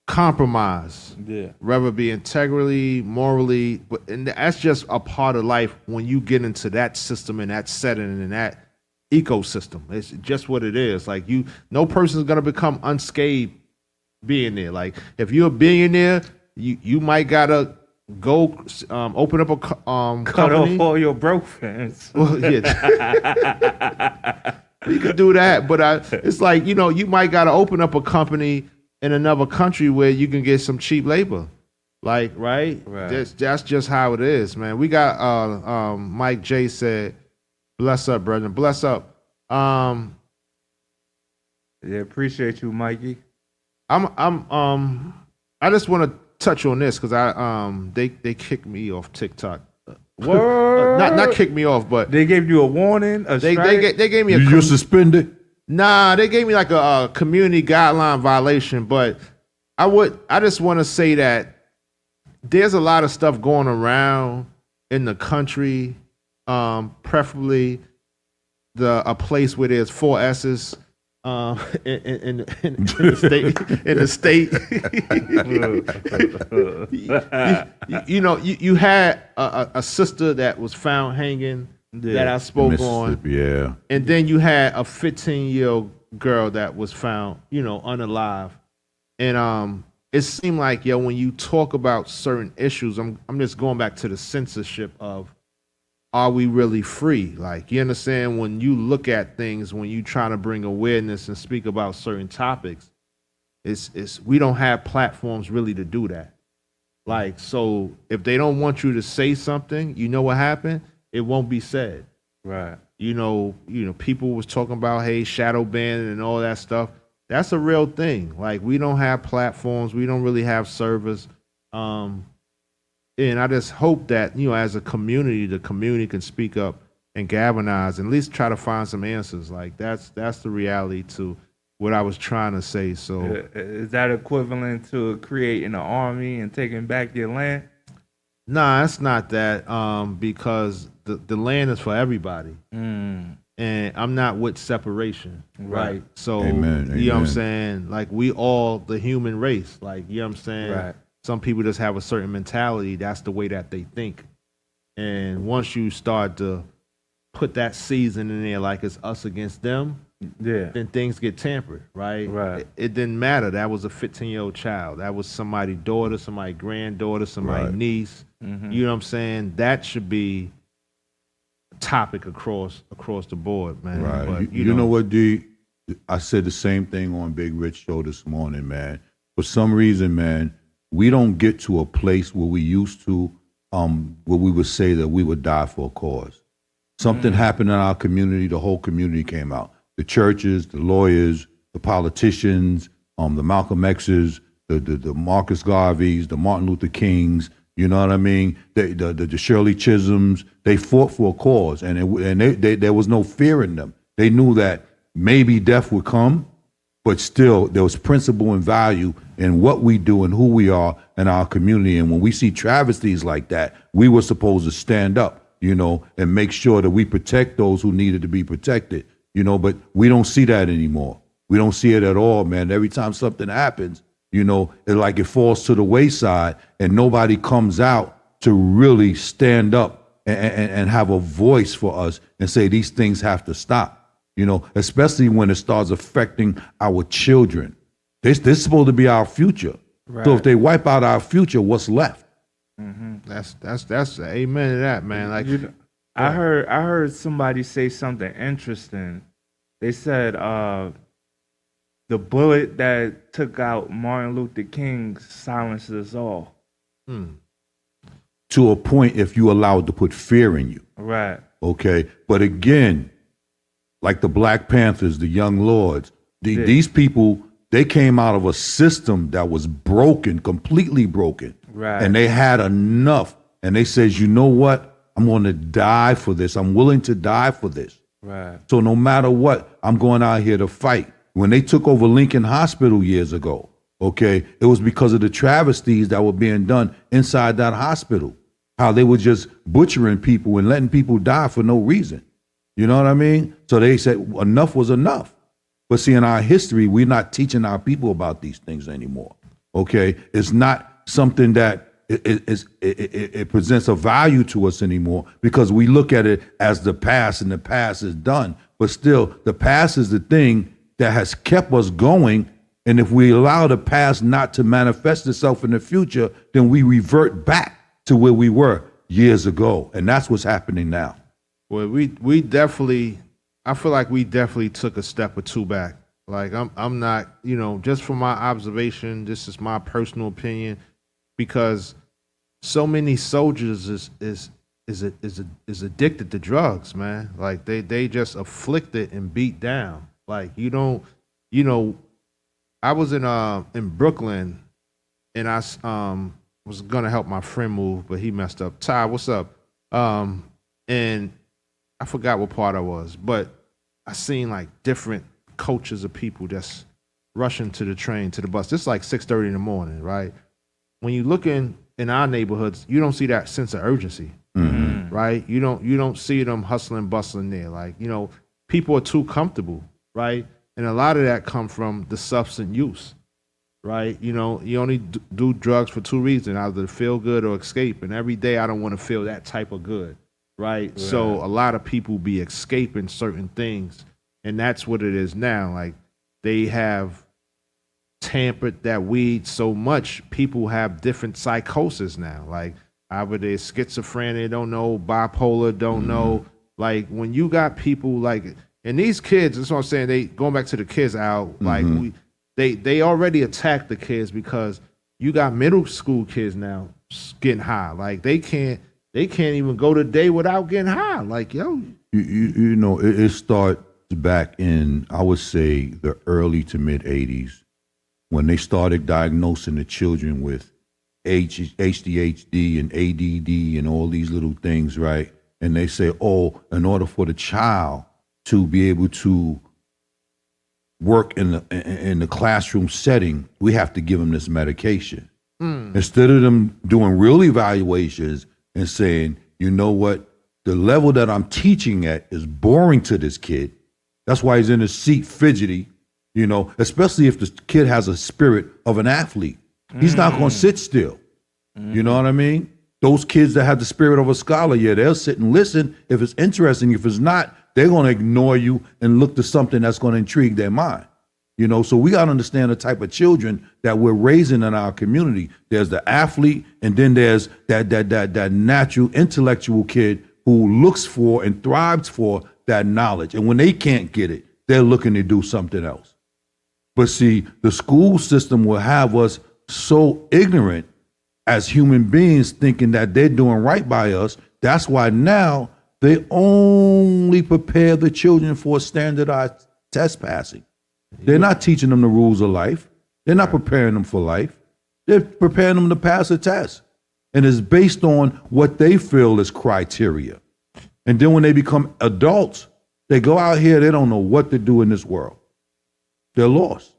compromise. Yeah. Whether it be integrally, morally, and that's just a part of life when you get into that system and that setting and that ecosystem. It's just what it is. Like no person is gonna become unscathed being there. Like if you're a billionaire, you might gotta go open up a cut company. off all your broke fans. Well, yeah. You could do that, but it's like, you might gotta open up a company in another country where you can get some cheap labor. Like, right? That's just how it is, man. We got Mike J said, bless up, brethren. Bless up. Yeah, appreciate you, Mikey. I just want to touch on this because they kicked me off TikTok. Word. Not kicked me off, but they gave you a warning. They gave me You're suspended. Nah, they gave me like a community guideline violation. But I just want to say that there's a lot of stuff going around in the country, preferably a place where there's 4 S's. In the state, you had a sister that was found hanging that I spoke on, and then you had a 15-year-old girl that was found, unalive, and it seemed like when you talk about certain issues, I'm just going back to the censorship of. Are we really free? Like, you understand, when you look at things, when you try to bring awareness and speak about certain topics, we don't have platforms really to do that. Like, so if they don't want you to say something, you know what happened? It won't be said. Right. People was talking about, hey, shadow banning and all that stuff. That's a real thing. Like, we don't have platforms. We don't really have servers. And I just hope that, as a community, the community can speak up and galvanize and at least try to find some answers. Like, that's the reality to what I was trying to say. So is that equivalent to creating an army and taking back your land? Nah, it's not that, because the land is for everybody. And I'm not with separation. Right. So, Amen. You know what I'm saying? Like, we all the human race. Like, you know what I'm saying? Right. Some people just have a certain mentality. That's the way that they think. And once you start to put that season in there like it's us against them, then things get tampered, right? Right. It didn't matter. That was a 15-year-old child. That was somebody's daughter, somebody's granddaughter, somebody's niece. You know what I'm saying? That should be a topic across the board, man. Right. But, you know what, D? I said the same thing on Big Rich Show this morning, man. For some reason, man, we don't get to a place where we used to, where we would say that we would die for a cause. Something happened in our community, the whole community came out. The churches, the lawyers, the politicians, the Malcolm X's, the Marcus Garveys, the Martin Luther Kings, you know what I mean? The Shirley Chisholms, they fought for a cause, and there was no fear in them. They knew that maybe death would come, but still there was principle and value in what we do and who we are in our community. And when we see travesties like that, we were supposed to stand up, you know, and make sure that we protect those who needed to be protected, you know, but we don't see that anymore. We don't see it at all, man. Every time something happens, you know, it falls to the wayside and nobody comes out to really stand up and have a voice for us and say these things have to stop. You know, especially when it starts affecting our children. This is supposed to be our future. Right. So if they wipe out our future, what's left? That's amen to that, man. Like I heard somebody say something interesting. They said the bullet that took out Martin Luther King silenced us all. To a point, if you allow it to put fear in you. Right. Okay. But again, like the Black Panthers, the Young Lords, these people, they came out of a system that was broken, completely broken. Right. And they had enough. And they says, you know what? I'm going to die for this. I'm willing to die for this. Right. So no matter what, I'm going out here to fight. When they took over Lincoln Hospital years ago, okay, it was because of the travesties that were being done inside that hospital. How they were just butchering people and letting people die for no reason. You know what I mean? So they said enough was enough. But see, in our history, we're not teaching our people about these things anymore. Okay? It's not something that it presents a value to us anymore because we look at it as the past and the past is done. But still, the past is the thing that has kept us going. And if we allow the past not to manifest itself in the future, then we revert back to where we were years ago. And that's what's happening now. Well, we definitely, I feel like we definitely took a step or two back. Like I'm not, you know, just from my observation, this is my personal opinion, because so many soldiers is addicted to drugs, man. Like they just afflicted and beat down. Like you don't, you know, I was in Brooklyn, and I was gonna help my friend move, but he messed up. Ty, what's up? And I forgot what part I was, but I seen like different coaches of people just rushing to the train, to the bus. This is like 6:30 in the morning, right? When you look in our neighborhoods, you don't see that sense of urgency, right? You don't see them hustling, bustling there. Like, you know, people are too comfortable, right? And a lot of that come from the substance use, right? You know, you only do drugs for two reasons, either to feel good or escape. And every day I don't want to feel that type of good. Right? So a lot of people be escaping certain things, and that's what it is now. Like they have tampered that weed so much, people have different psychosis now. Like either they're schizophrenic, don't know, bipolar, don't know. Like when you got people like, and these kids, that's what I'm saying, they going back to the kids out, like they already attacked the kids because you got middle school kids now getting high. Like they can't even go the day without getting high. Like, yo. You know, it starts back in, I would say, the early to mid 80s when they started diagnosing the children with ADHD and ADD and all these little things, right? And they say, oh, in order for the child to be able to work in the classroom setting, we have to give them this medication. Instead of them doing real evaluations and saying, you know what, the level that I'm teaching at is boring to this kid. That's why he's in his seat fidgety, you know, especially if the kid has a spirit of an athlete. He's not going to sit still. You know what I mean? Those kids that have the spirit of a scholar, yeah, they'll sit and listen if it's interesting. If it's not, they're going to ignore you and look to something that's going to intrigue their mind. You know, so we got to understand the type of children that we're raising in our community. There's the athlete, and then there's that natural intellectual kid who looks for and thrives for that knowledge. And when they can't get it, they're looking to do something else. But see, the school system will have us so ignorant as human beings, thinking that they're doing right by us. That's why now they only prepare the children for standardized test passing. They're not teaching them the rules of life. They're not preparing them for life. They're preparing them to pass a test. And it's based on what they feel is criteria. And then when they become adults, they go out here, they don't know what to do in this world. They're lost.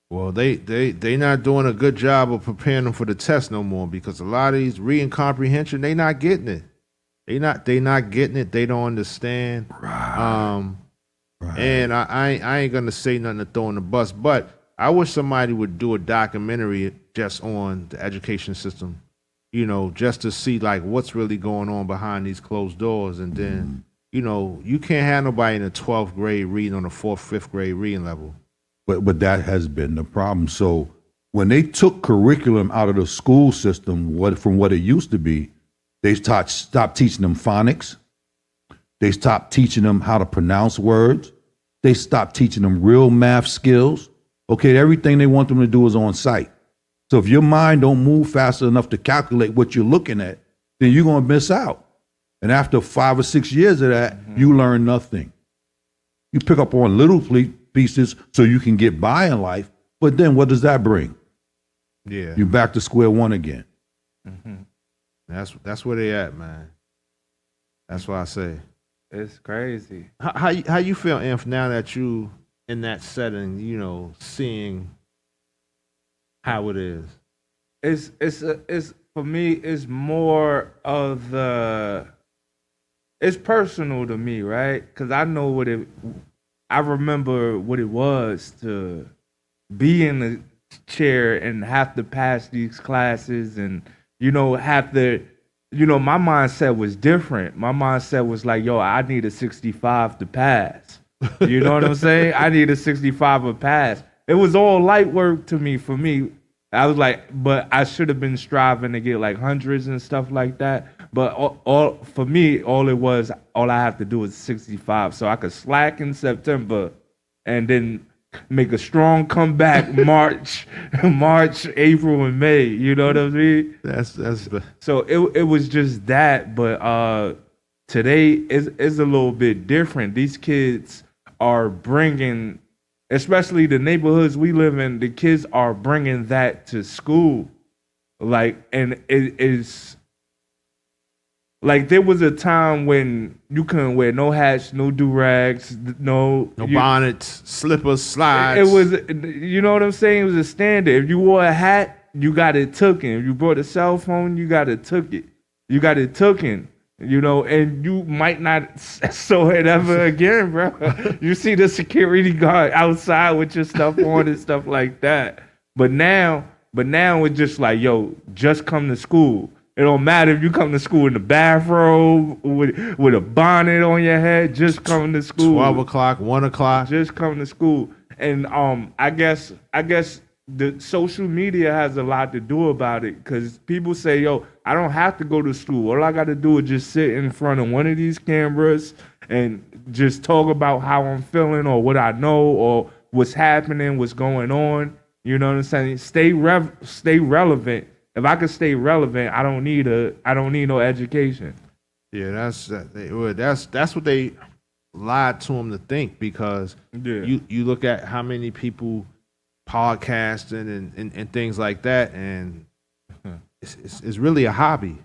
Well, they not doing a good job of preparing them for the test no more, because a lot of these reading comprehension, they not getting it. They not getting it. They don't understand. Right. And I ain't gonna say nothing to throw in the bus, but I wish somebody would do a documentary just on the education system, you know, just to see like what's really going on behind these closed doors. And then, you know, you can't have nobody in the 12th grade reading on the 4th, 5th grade reading level. But that has been the problem. So when they took curriculum out of the school system, from what it used to be, they stopped teaching them phonics. They stopped teaching them how to pronounce words. They stopped teaching them real math skills. Okay, everything they want them to do is on site. So if your mind don't move fast enough to calculate what you're looking at, then you're going to miss out. And after 5 or 6 years of that, you learn nothing. You pick up on little pieces so you can get by in life, but then what does that bring? Yeah, you're back to square one again. That's where they at, man. That's what I say. It's crazy. How you feel, Inf, now that you in that setting, you know, seeing how it is? It's for me, it's more of it's personal to me, right? Because I know I remember what it was to be in the chair and have to pass these classes and, you know, have to, you know, my mindset was different. My mindset was like, yo, I need a 65 to pass. You know what I'm saying? I need a 65 to pass. It was all light work to me, for me. I was like, but I should have been striving to get like hundreds and stuff like that. But all for me, all I have to do is 65. So I could slack in September and then make a strong comeback March, April, and May. You know what I mean? So it was just that. But today is a little bit different. These kids are bringing, especially the neighborhoods we live in, the kids are bringing that to school. Like, and it is like there was a time when you couldn't wear no hats, no do-rags, no bonnets, slippers, slides. It was, you know what I'm saying? It was a standard. If you wore a hat, you got it tooken. If you brought a cell phone, you got it took it. You got it tooken. You know, and you might not sew it ever again, bro. You see the security guard outside with your stuff on and stuff like that. But now it's just like, yo, just come to school. It don't matter if you come to school in the bathrobe with a bonnet on your head. Just come to school. 12 o'clock, 1 o'clock. Just come to school. And I guess the social media has a lot to do about it, because people say, yo, I don't have to go to school. All I got to do is just sit in front of one of these cameras and just talk about how I'm feeling or what I know or what's happening, what's going on. You know what I'm saying? Stay relevant. If I could stay relevant, I don't need no education. Yeah, that's what they lied to them to think, because you look at how many people podcasting and things like that, and it's really a hobby.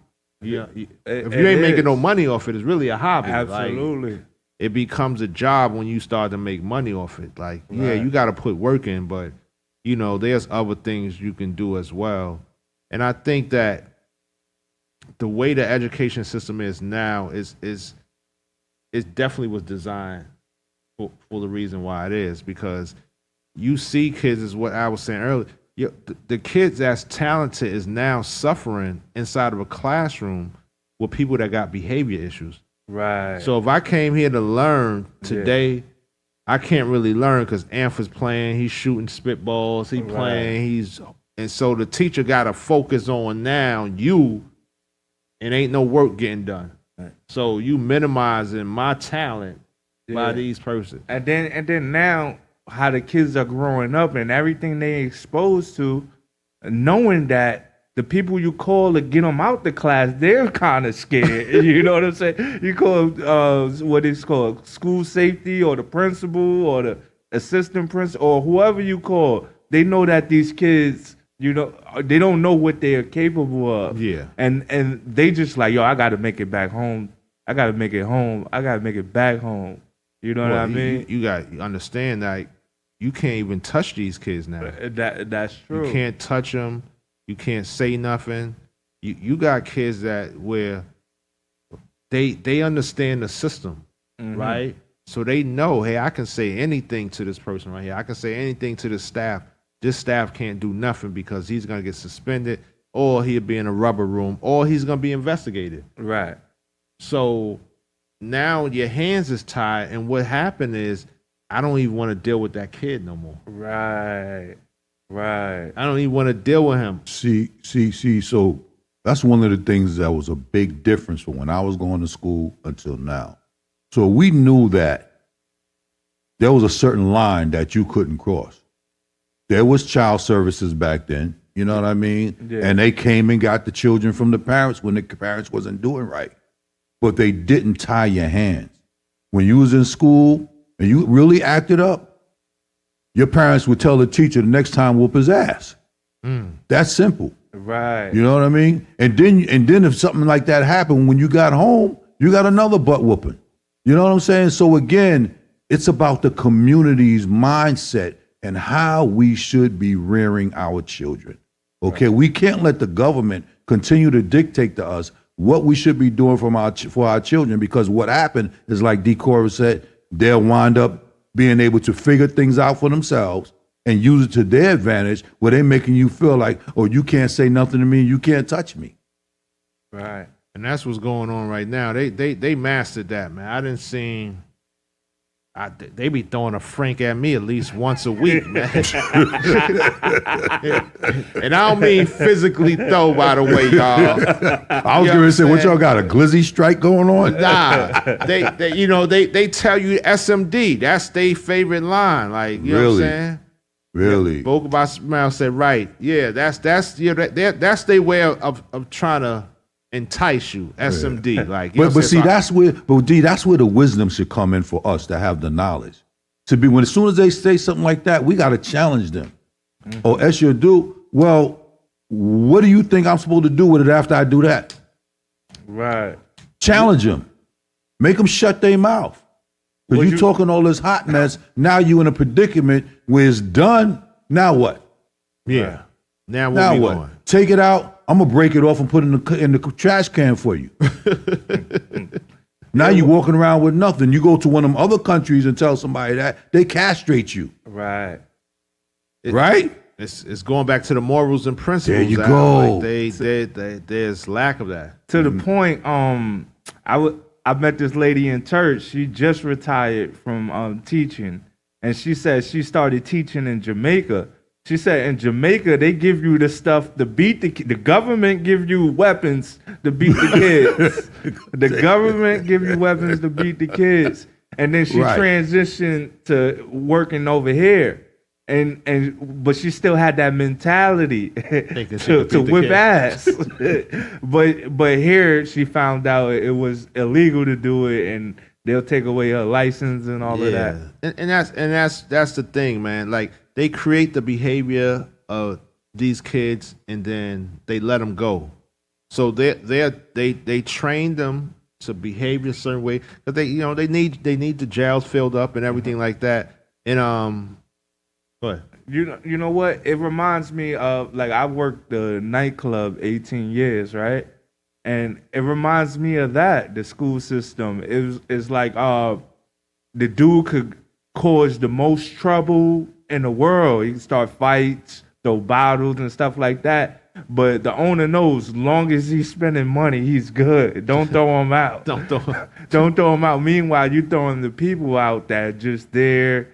Yeah, if you ain't making no money off it, it's really a hobby. Absolutely. Like, it becomes a job when you start to make money off it. Like, yeah, you got to put work in, but you know, there's other things you can do as well. And I think that the way the education system is now is definitely was designed for the reason why it is, because you see kids, is what I was saying earlier. the kids that's talented is now suffering inside of a classroom with people that got behavior issues. Right. So if I came here to learn today, I can't really learn because Anthony's playing, he's shooting spitballs, he playing, and so the teacher got to focus on now you, and ain't no work getting done. Right. So you minimizing my talent by these persons. And then now how the kids are growing up and everything they exposed to, knowing that the people you call to get them out the class, they're kind of scared. You know what I'm saying? You call what is called school safety or the principal or the assistant principal or whoever you call. They know that these kids, you know, they don't know what they are capable of. Yeah. And they just like, yo, I got to make it back home. I got to make it home. I got to make it back home. You know what I mean? You got to understand that you can't even touch these kids now. That's true. You can't touch them. You can't say nothing. You got kids that where they understand the system, right? So they know, hey, I can say anything to this person right here. I can say anything to this staff. This staff can't do nothing because he's gonna get suspended, or he'll be in a rubber room, or he's gonna be investigated. Right. So now your hands is tied, and what happened is I don't even want to deal with that kid no more. Right. Right. I don't even want to deal with him. See. So that's one of the things that was a big difference from when I was going to school until now. So we knew that there was a certain line that you couldn't cross. There was child services back then, you know what I mean? Yeah. And they came and got the children from the parents when the parents wasn't doing right. But they didn't tie your hands. When you was in school and you really acted up, your parents would tell the teacher the next time whoop his ass. That's simple. Right. You know what I mean? And then if something like that happened when you got home, you got another butt whooping. You know what I'm saying? So again, it's about the community's mindset and how we should be rearing our children. Okay, we can't let the government continue to dictate to us what we should be doing for our children, because what happened is, like D. Cora said, they'll wind up being able to figure things out for themselves and use it to their advantage, where they're making you feel like, oh, you can't say nothing to me, you can't touch me. Right. And that's what's going on right now. They mastered that, man. I didn't see. They be throwing a frank at me at least once a week, man. And I don't mean physically throw, by the way, y'all. I was going to say, what y'all got, a glizzy strike going on? Nah, they tell you SMD. That's their favorite line. Like, you know what I'm saying? Really? Vocal by Smile said, right. Yeah, that's their way of trying to entice you. SMD. Yeah. Like, but see, that's where the wisdom should come in for us to have the knowledge. To be, when as soon as they say something like that, we got to challenge them. Or else you'll do, well, what do you think I'm supposed to do with it after I do that? Right. Challenge them. Make them shut their mouth. Because you talking all this hot mess, now you in a predicament where it's done, now what? Yeah. Right. Now what? Going? Take it out. I'm gonna break it off and put it in the trash can for you. Now you walking around with nothing. You go to one of them other countries and tell somebody that, they castrate you. Right. Right? It's going back to the morals and principles. There you go. Like there's lack of that. To the point, I met this lady in church. She just retired from teaching, and she said she started teaching in Jamaica. She said in Jamaica, they give you the stuff to beat the government give you weapons to beat the kids. The government give you weapons to beat the kids. And then she transitioned to working over here. But she still had that mentality to whip ass. but here she found out it was illegal to do it, and they'll take away her license and all of that. And that's the thing, man. Like, they create the behavior of these kids and then they let them go. So they train them to behave a certain way, because they need the jails filled up and everything like that. And go ahead. You know what? It reminds me of, like, I worked the nightclub 18 years, right? And it reminds me of that, the school system. It's like the dude could cause the most trouble in the world. He can start fights, throw bottles and stuff like that. But the owner knows, long as he's spending money, he's good. Don't throw him out. Don't throw. Don't throw him out. Meanwhile, you throwing the people out that just there,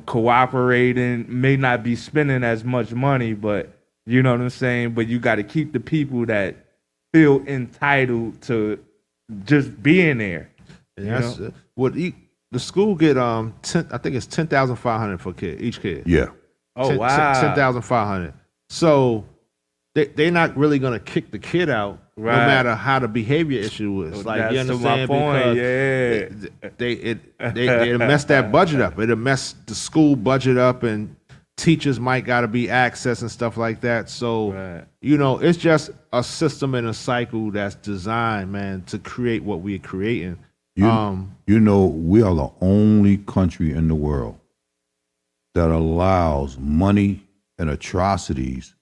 cooperating, may not be spending as much money, but you know what I'm saying? But you got to keep the people that feel entitled to just being there. That's what the school get. I think it's 10,500 for each kid. Yeah. Oh, wow. 10,500. So they're not really gonna kick the kid out, right, no matter how the behavior issue is. Like, that's you understand? my point. Because they mess that budget up. It'll mess the school budget up, and teachers might got to be accessed and stuff like that. So, Right. It's just a system and a cycle that's designed, man, to create what we're creating. We are the only country in the world that allows money and atrocities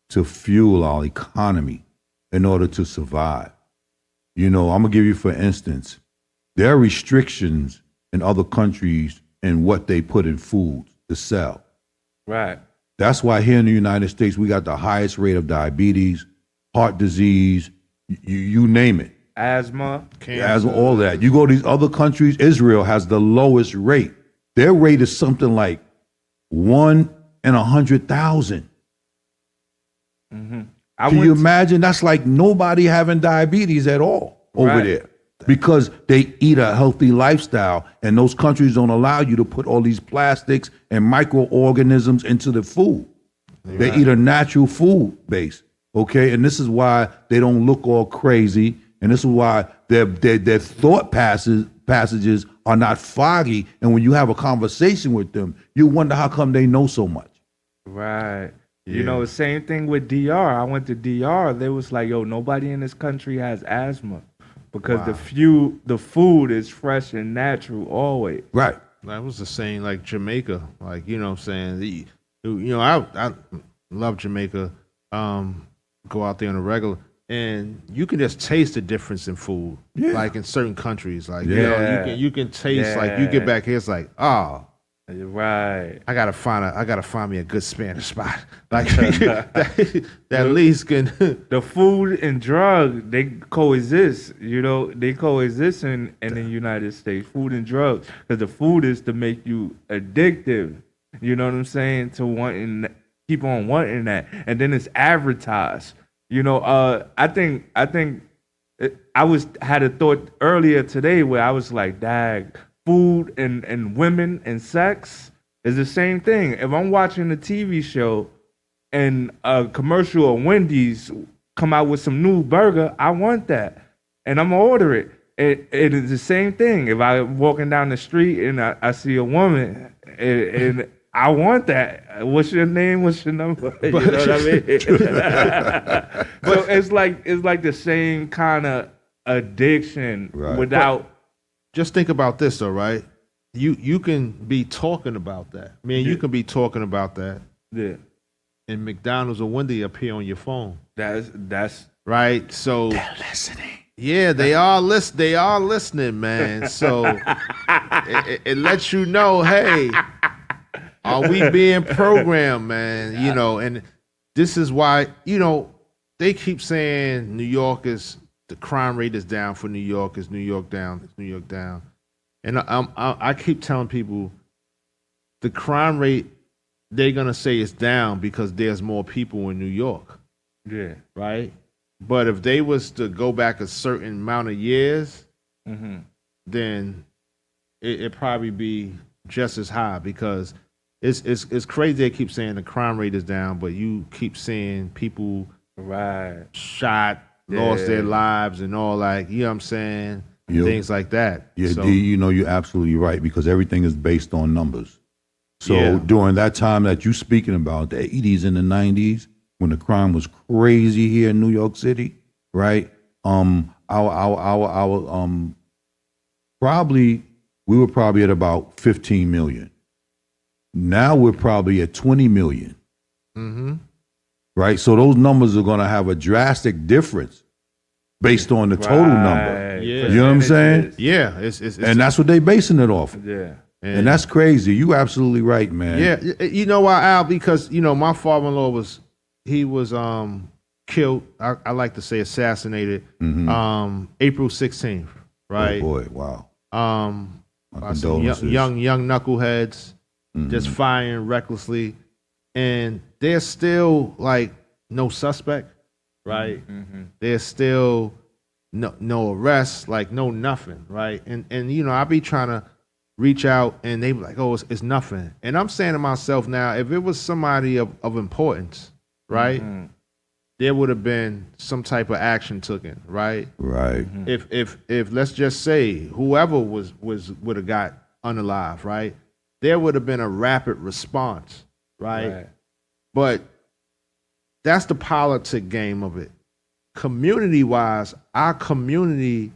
to fuel our economy in order to survive. I'm gonna give you, for instance, there are restrictions in other countries in what they put in food to sell. Right. That's why here in the United States, we got the highest rate of diabetes, heart disease, you name it. Asthma. Asthma, all that. You go to these other countries, Israel has the lowest rate. Their rate is something like 1 in 100,000. Mm-hmm. Can you imagine? That's like nobody having diabetes at all over there, because they eat a healthy lifestyle, and those countries don't allow you to put all these plastics and microorganisms into the food. Right. They eat a natural food base, okay? And this is why they don't look all crazy, and this is why their thought passages are not foggy, and when you have a conversation with them, you wonder how come they know so much. Right. Yeah. Same thing with DR. I went to DR. They was like, nobody in this country has asthma because the food is fresh and natural always. Right. That was the same like Jamaica. Like, what I'm saying? I love Jamaica. Go out there on a regular, and you can just taste the difference in food. Yeah. Like in certain countries. Like, you can taste, like you get back here, it's like, right. I gotta find me a good Spanish spot. Like that at least can. The food and drug, they coexist. They coexist in the United States. Food and drugs, because the food is to make you addictive. You know what I'm saying? To keep on wanting that, and then it's advertised. I think I had a thought earlier today where I was like, dag. Food and women and sex is the same thing. If I'm watching a TV show and a commercial of Wendy's come out with some new burger, I want that. And I'm going to order it. It is the same thing. If I'm walking down the street and I see a woman and I want that. What's your name? What's your number? You know what I mean? So it's like the same kind of addiction without... Just think about this, though, right? You can be talking about that. You can be talking about that. Yeah. And McDonald's or Wendy appear on your phone. That's right. So they're listening. Yeah, they are listening, man. So it lets you know, hey, are we being programmed, man? And this is why, they keep saying New York is. The crime rate is down for New York. Is New York down? It's New York down. And I keep telling people the crime rate, they're going to say it's down because there's more people in New York. Yeah. Right? But if they was to go back a certain amount of years, then it probably be just as high, because it's crazy they keep saying the crime rate is down, but you keep seeing people shot, lost their lives and all, like, you know what I'm saying? Things like that. Yeah, so, D, you're absolutely right, because everything is based on numbers. So during that time that you're speaking about, the 80s and the 90s, when the crime was crazy here in New York City, right? We were probably at about 15 million. Now we're probably at 20 million. Mm-hmm. Right? So those numbers are going to have a drastic difference based on the total number. Yeah. You know what I'm saying? Yeah. It's and that's what they're basing it off of. Yeah. And that's crazy. You absolutely right, man. Yeah, you know why, Al? Because my father-in-law was killed. I like to say assassinated. April 16th. Right. Oh boy, wow. Some young knuckleheads just firing recklessly, and there's still like no suspect, right? There's still no arrest, like no nothing, right? And I be trying to reach out, and they be like, oh, it's nothing. And I'm saying to myself now, if it was somebody of importance, right, there would have been some type of action taken, right? Right. If let's just say whoever would have got unalive, right, there would have been a rapid response, right? But that's the politic game of it. Community-wise, our community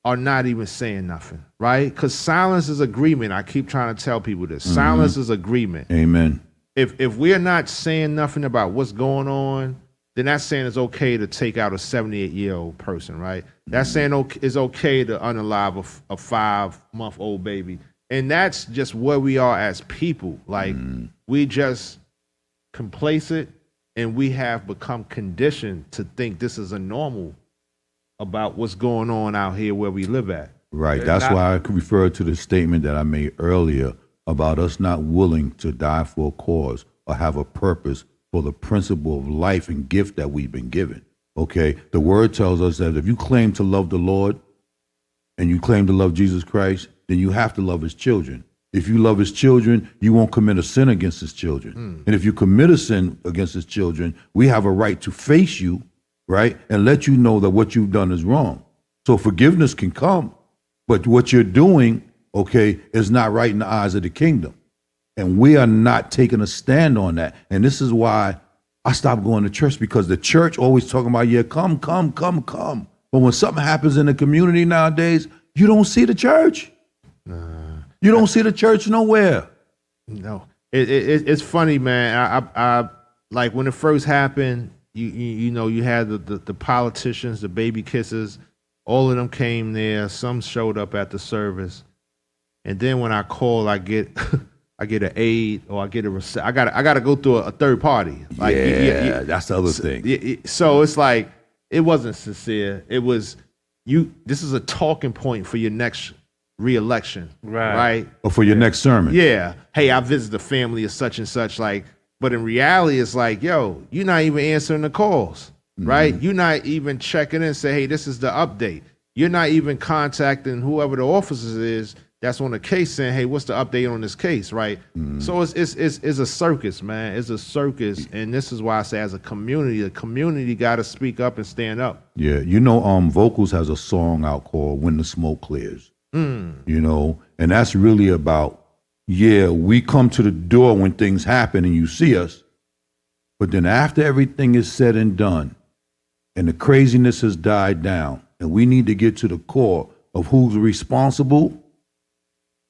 are not even saying nothing, right? Because silence is agreement. I keep trying to tell people this. Silence is agreement. Amen. If we're not saying nothing about what's going on, then that's saying it's okay to take out a 78-year-old person, right? That's saying it's okay to unalive a 5-month-old baby. And that's just where we are as people. Like, we just complacent, and we have become conditioned to think this is a normal about what's going on out here where we live at. Right. That's why I referred to the statement that I made earlier about us not willing to die for a cause or have a purpose for the principle of life and gift that we've been given. Okay? The word tells us that if you claim to love the Lord and you claim to love Jesus Christ, then you have to love his children. If you love his children, you won't commit a sin against his children. And if you commit a sin against his children, we have a right to face you, right, and let you know that what you've done is wrong. So forgiveness can come, but what you're doing, okay, is not right in the eyes of the kingdom. And we are not taking a stand on that. And this is why I stopped going to church, because the church always talking about, yeah, come. But when something happens in the community nowadays, you don't see the church. You don't see the church nowhere. No, it's funny, man. I like when it first happened. You had the politicians, the baby kissers. All of them came there. Some showed up at the service, and then when I call, I get an aid or I get a receipt. I gotta go through a third party. Like that's the other thing. So it's like it wasn't sincere. It was you. This is a talking point for your next re-election, right? Or for your next sermon. Yeah. Hey, I visited the family of such and such. Like, but in reality, it's like, yo, you're not even answering the calls, right? You're not even checking in and say, hey, this is the update. You're not even contacting whoever the officer is that's on the case saying, hey, what's the update on this case, right? So it's a circus, man. It's a circus, and this is why I say, as a community, the community got to speak up and stand up. Yeah, Vocals has a song out called "When the Smoke Clears." And that's really about, we come to the door when things happen and you see us, but then after everything is said and done and the craziness has died down and we need to get to the core of who's responsible,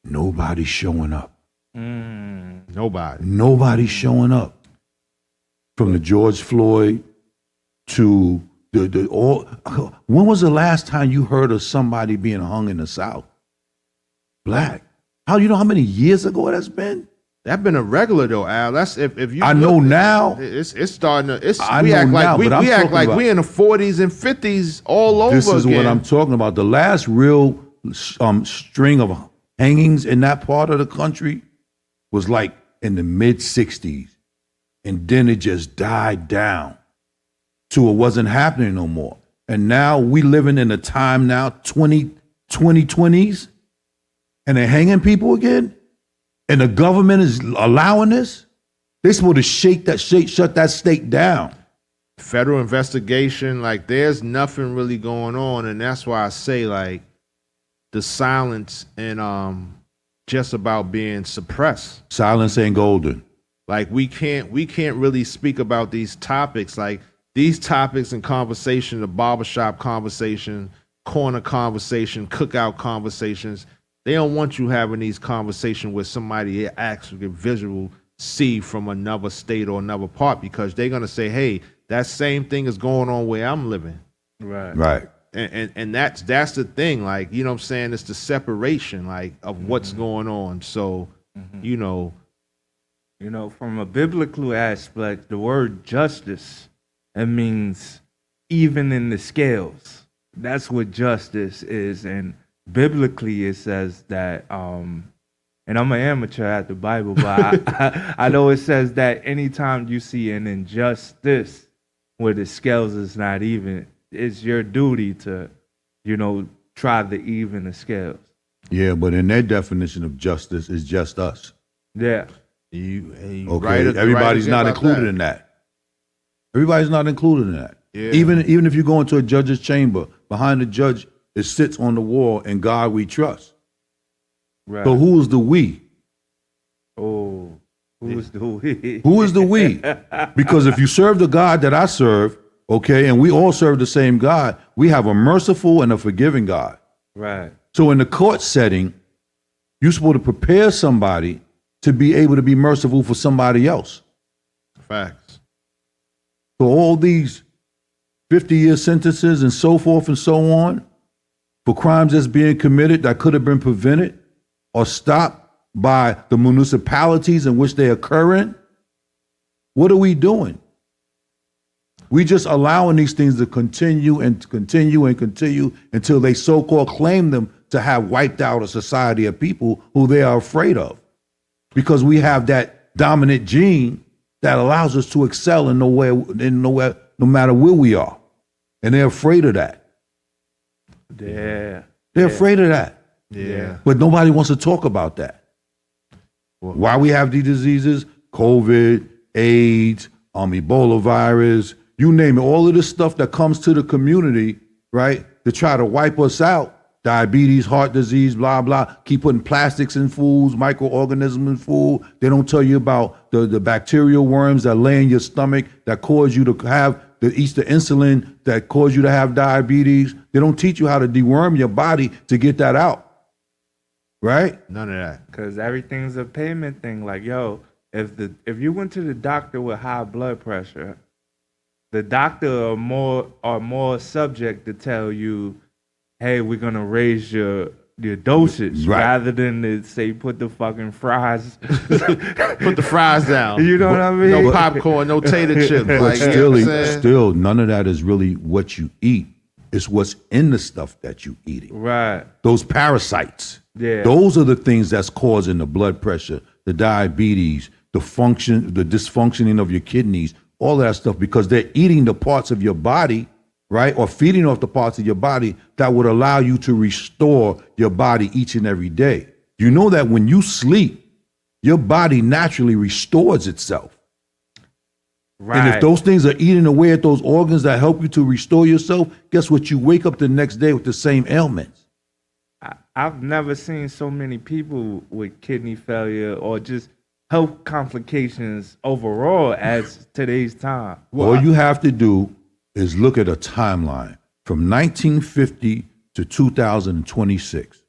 nobody's showing up. Nobody's showing up. From the George Floyd to when was the last time you heard of somebody being hung in the South? Black. How you know how many years ago that's been? That's been a regular though, Al. That's if you. I know now. It's starting to. We act like we in the 40s and 50s all over. This is again. what I'm talking about. The last real string of hangings in that part of the country was like in the mid 60s, and then it just died down to it wasn't happening no more. And now we living in a time now 2020s, and they're hanging people again, and the government is allowing this. They're supposed to shut that state down. Federal investigation, like there's nothing really going on, and that's why I say like the silence and just about being suppressed. Silence ain't golden. Like we can't really speak about these topics. Like these topics and conversation, the barbershop conversation, corner conversation, cookout conversations. They don't want you having these conversations with somebody that actually visual see from another state or another part, because they're gonna say, hey, that same thing is going on where I'm living. Right. And that's the thing, like, you know what I'm saying? It's the separation, like, of what's going on. So, you know, from a biblical aspect, the word justice, it means even in the scales. That's what justice is. And biblically it says that, and I'm an amateur at the Bible, but I know it says that anytime you see an injustice where the scales is not even, it's your duty to, try to even the scales. Yeah, but in their definition of justice, it's just us. Yeah. Okay, everybody's not included in that. Everybody's not included in that. Yeah. Even if you go into a judge's chamber, behind the judge, it sits on the wall, "In God we trust." Right. So who is the we? Oh, who is the we? Who is the we? Because if you serve the God that I serve, okay, and we all serve the same God, we have a merciful and a forgiving God. Right. So in the court setting, you're supposed to prepare somebody to be able to be merciful for somebody else. Facts. So all these 50-year sentences and so forth and so on for crimes that's being committed that could have been prevented or stopped by the municipalities in which they occur in, what are we doing? We just allowing these things to continue and continue and continue until they so-called claim them to have wiped out a society of people who they are afraid of. Because we have that dominant gene that allows us to excel in nowhere, no matter where we are. And they're afraid of that. Yeah. They're afraid of that. Yeah. But nobody wants to talk about that. Why we have these diseases, COVID, AIDS, Ebola virus, you name it, all of this stuff that comes to the community, right, to try to wipe us out. Diabetes, heart disease, blah, blah. Keep putting plastics in foods, microorganisms in food. They don't tell you about the bacterial worms that lay in your stomach that cause you to have eat the insulin that cause you to have diabetes. They don't teach you how to deworm your body to get that out. Right? None of that. Because everything's a payment thing. Like, yo, if you went to the doctor with high blood pressure, the doctor are more subject to tell you, hey, we're gonna raise your dosage, right, rather than to say put the fucking fries put the fries down. You know what I mean? No popcorn, no tater chips. Like, still, none of that is really what you eat. It's what's in the stuff that you eating. Right. Those parasites. Yeah. Those are the things that's causing the blood pressure, the diabetes, the dysfunctioning of your kidneys, all that stuff, because they're eating the parts of your body, right? Or feeding off the parts of your body that would allow you to restore your body each and every day. You know that when you sleep, your body naturally restores itself. Right. And if those things are eating away at those organs that help you to restore yourself, guess what? You wake up the next day with the same ailments. I've never seen so many people with kidney failure or just health complications overall as today's time. All you have to do is look at a timeline from 1950 to 2026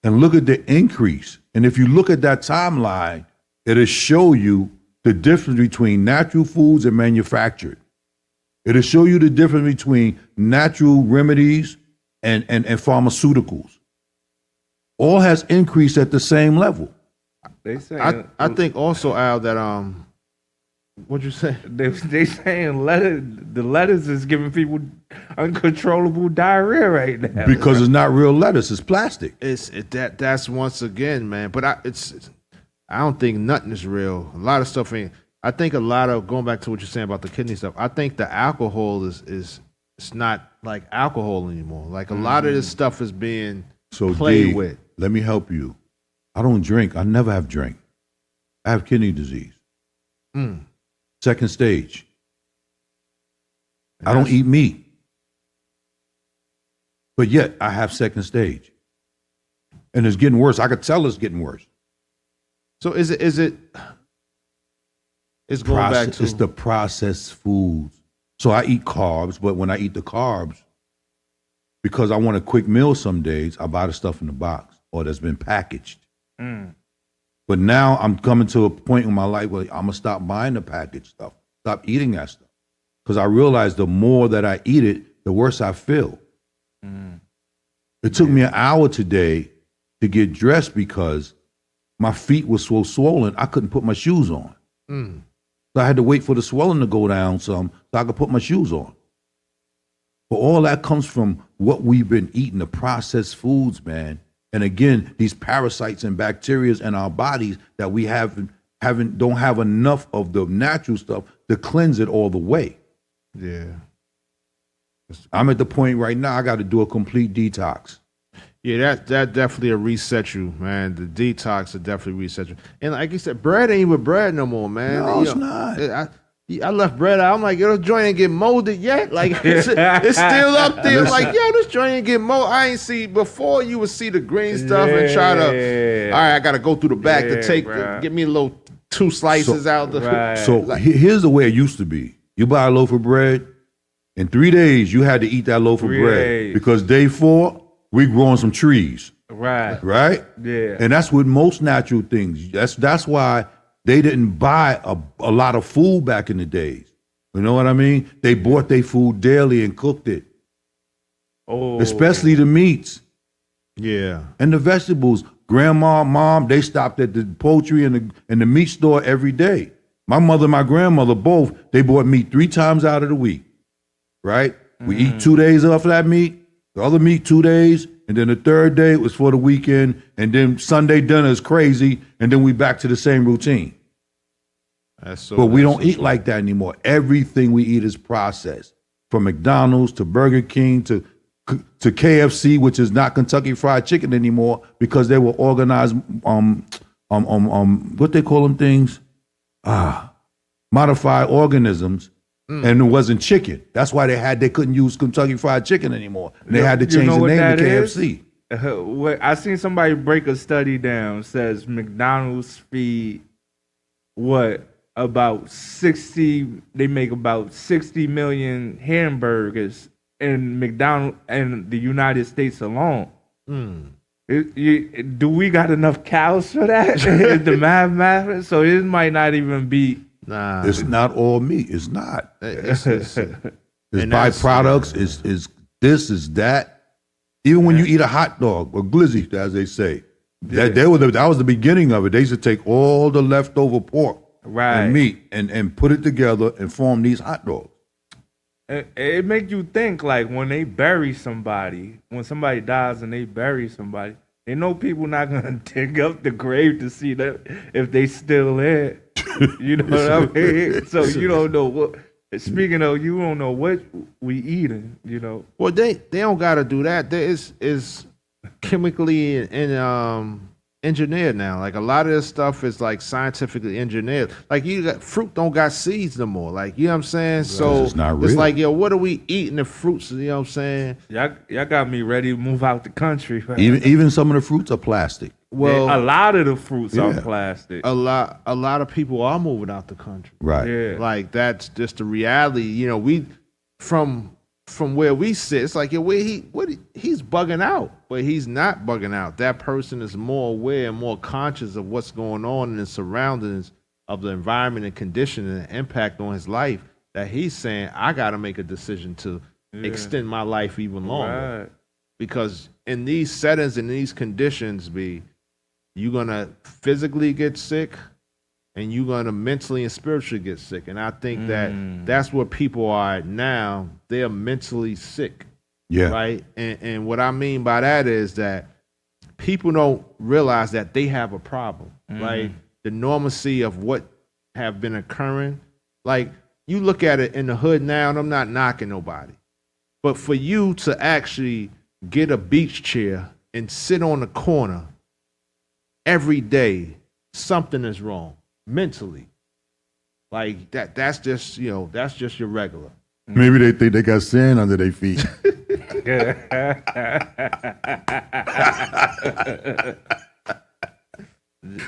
and look at the increase. And if you look at that timeline, it'll show you the difference between natural foods and manufactured. It'll show you the difference between natural remedies and pharmaceuticals. All has increased at the same level. They say I think also, Al, that what'd you say? They saying the lettuce is giving people uncontrollable diarrhea right now. Because it's not real lettuce, it's plastic. That's once again, man. But I don't think nothing is real. A lot of stuff ain't. I think a lot of, going back to what you're saying about the kidney stuff, I think the alcohol is it's not like alcohol anymore. Like a lot of this stuff is being played with. Let me help you. I don't drink. I never have drank. I have kidney disease. Second stage. I don't eat meat. But yet I have second stage. And it's getting worse. I could tell it's getting worse. So it's going back to... It's the processed foods. So I eat carbs, but when I eat the carbs, because I want a quick meal some days, I buy the stuff in the box or that's been packaged. But now I'm coming to a point in my life where I'm going to stop buying the packaged stuff, stop eating that stuff. Because I realize the more that I eat it, the worse I feel. It took me an hour today to get dressed because my feet were so swollen I couldn't put my shoes on. So I had to wait for the swelling to go down some so I could put my shoes on. But all that comes from what we've been eating, the processed foods, man. And again, these parasites and bacteria in our bodies that we don't have enough of the natural stuff to cleanse it all the way. Yeah. I'm at the point right now I got to do a complete detox. Yeah, that definitely will reset you, man. The detox will definitely reset you. And like you said, bread ain't even bread no more, man. No, it's not. I left bread out. I'm like, yo, this joint ain't get molded yet. Like, it's still up there. Like, yo, this joint ain't get molded. I ain't see, before you would see the green stuff and try to, all right, I got to go through the back to get me a little 2 slices out. Here's the way it used to be. You buy a loaf of bread, in 3 days, you had to eat that loaf of bread. Because day 4, we growing some trees. Right? Yeah. And that's with most natural things. That's why they didn't buy a lot of food back in the days. You know what I mean? They bought their food daily and cooked it. Oh. Especially the meats. Yeah. And the vegetables. Grandma, mom, they stopped at the poultry and the meat store every day. My mother and my grandmother both, they bought meat 3 times out of the week. Right? We eat 2 days off of that meat, the other meat 2 days, and then the third day was for the weekend, and then Sunday dinner is crazy, and then we back to the same routine. But we don't eat like that anymore. Everything we eat is processed, from McDonald's to Burger King to KFC, which is not Kentucky Fried Chicken anymore because they were organized what they call them things, modified organisms. And it wasn't chicken. That's why they couldn't use Kentucky Fried Chicken anymore. They had to change the name to KFC. I seen somebody break a study down. Says McDonald's feed about 60. They make about 60 million hamburgers in McDonald's and the United States alone. Do we got enough cows for that? Is the math? So it might not even be. Nah, it's not all meat. It's not. It's byproducts. Is this? Is that? Even when you eat a hot dog or glizzy, as they say, that was the beginning of it. They used to take all the leftover pork and meat and put it together and form these hot dogs. It make you think, like, when they bury somebody, when somebody dies and they bury somebody, they know people not gonna dig up the grave to see that if they still there. You know what I mean? So you don't know what. Speaking of, you don't know what we eating. You know. Well, they don't got to do that. There is chemically engineered now. Like a lot of this stuff is like scientifically engineered. Like fruit don't got seeds no more. Like, you know what I'm saying? So it's not real. It's like, yo, what are we eating the fruits? You know what I'm saying? Y'all got me ready to move out the country. Even some of the fruits are plastic. Well, a lot of the fruits are plastic. A lot of people are moving out the country. Right. Yeah. Like that's just the reality. You know, we from where we sit, it's like, yo, he's bugging out, but he's not bugging out. That person is more aware and more conscious of what's going on in the surroundings of the environment and condition and the impact on his life, that he's saying, I got to make a decision to extend my life even longer. Right. Because in these settings, in these conditions, you're going to physically get sick and you're going to mentally and spiritually get sick. And I think that's where people are now. They're mentally sick. Yeah. Right? And what I mean by that is that people don't realize that they have a problem, right? The normalcy of what have been occurring. Like, you look at it in the hood now, and I'm not knocking nobody. But for you to actually get a beach chair and sit on the corner every day, something is wrong mentally. Like that's just your regular. Maybe they think they got sand under their feet.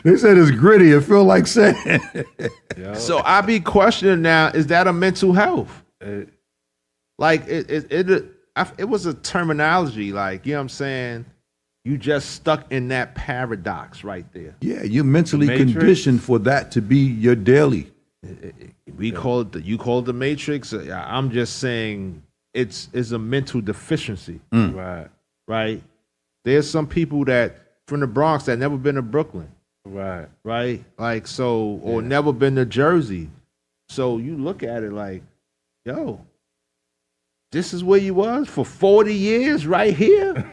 They said it's gritty. It feel like sand. So I be questioning now, is that a mental health? Like it was a terminology, like, you know what I'm saying? You just stuck in that paradox right there. Yeah, you're mentally conditioned for that to be your daily. You call it the Matrix. I'm just saying it's a mental deficiency. Right. Right. There's some people that from the Bronx that never been to Brooklyn. Right. Right. Like so, or never been to Jersey. So you look at it like, yo, this is where you was for 40 years right here.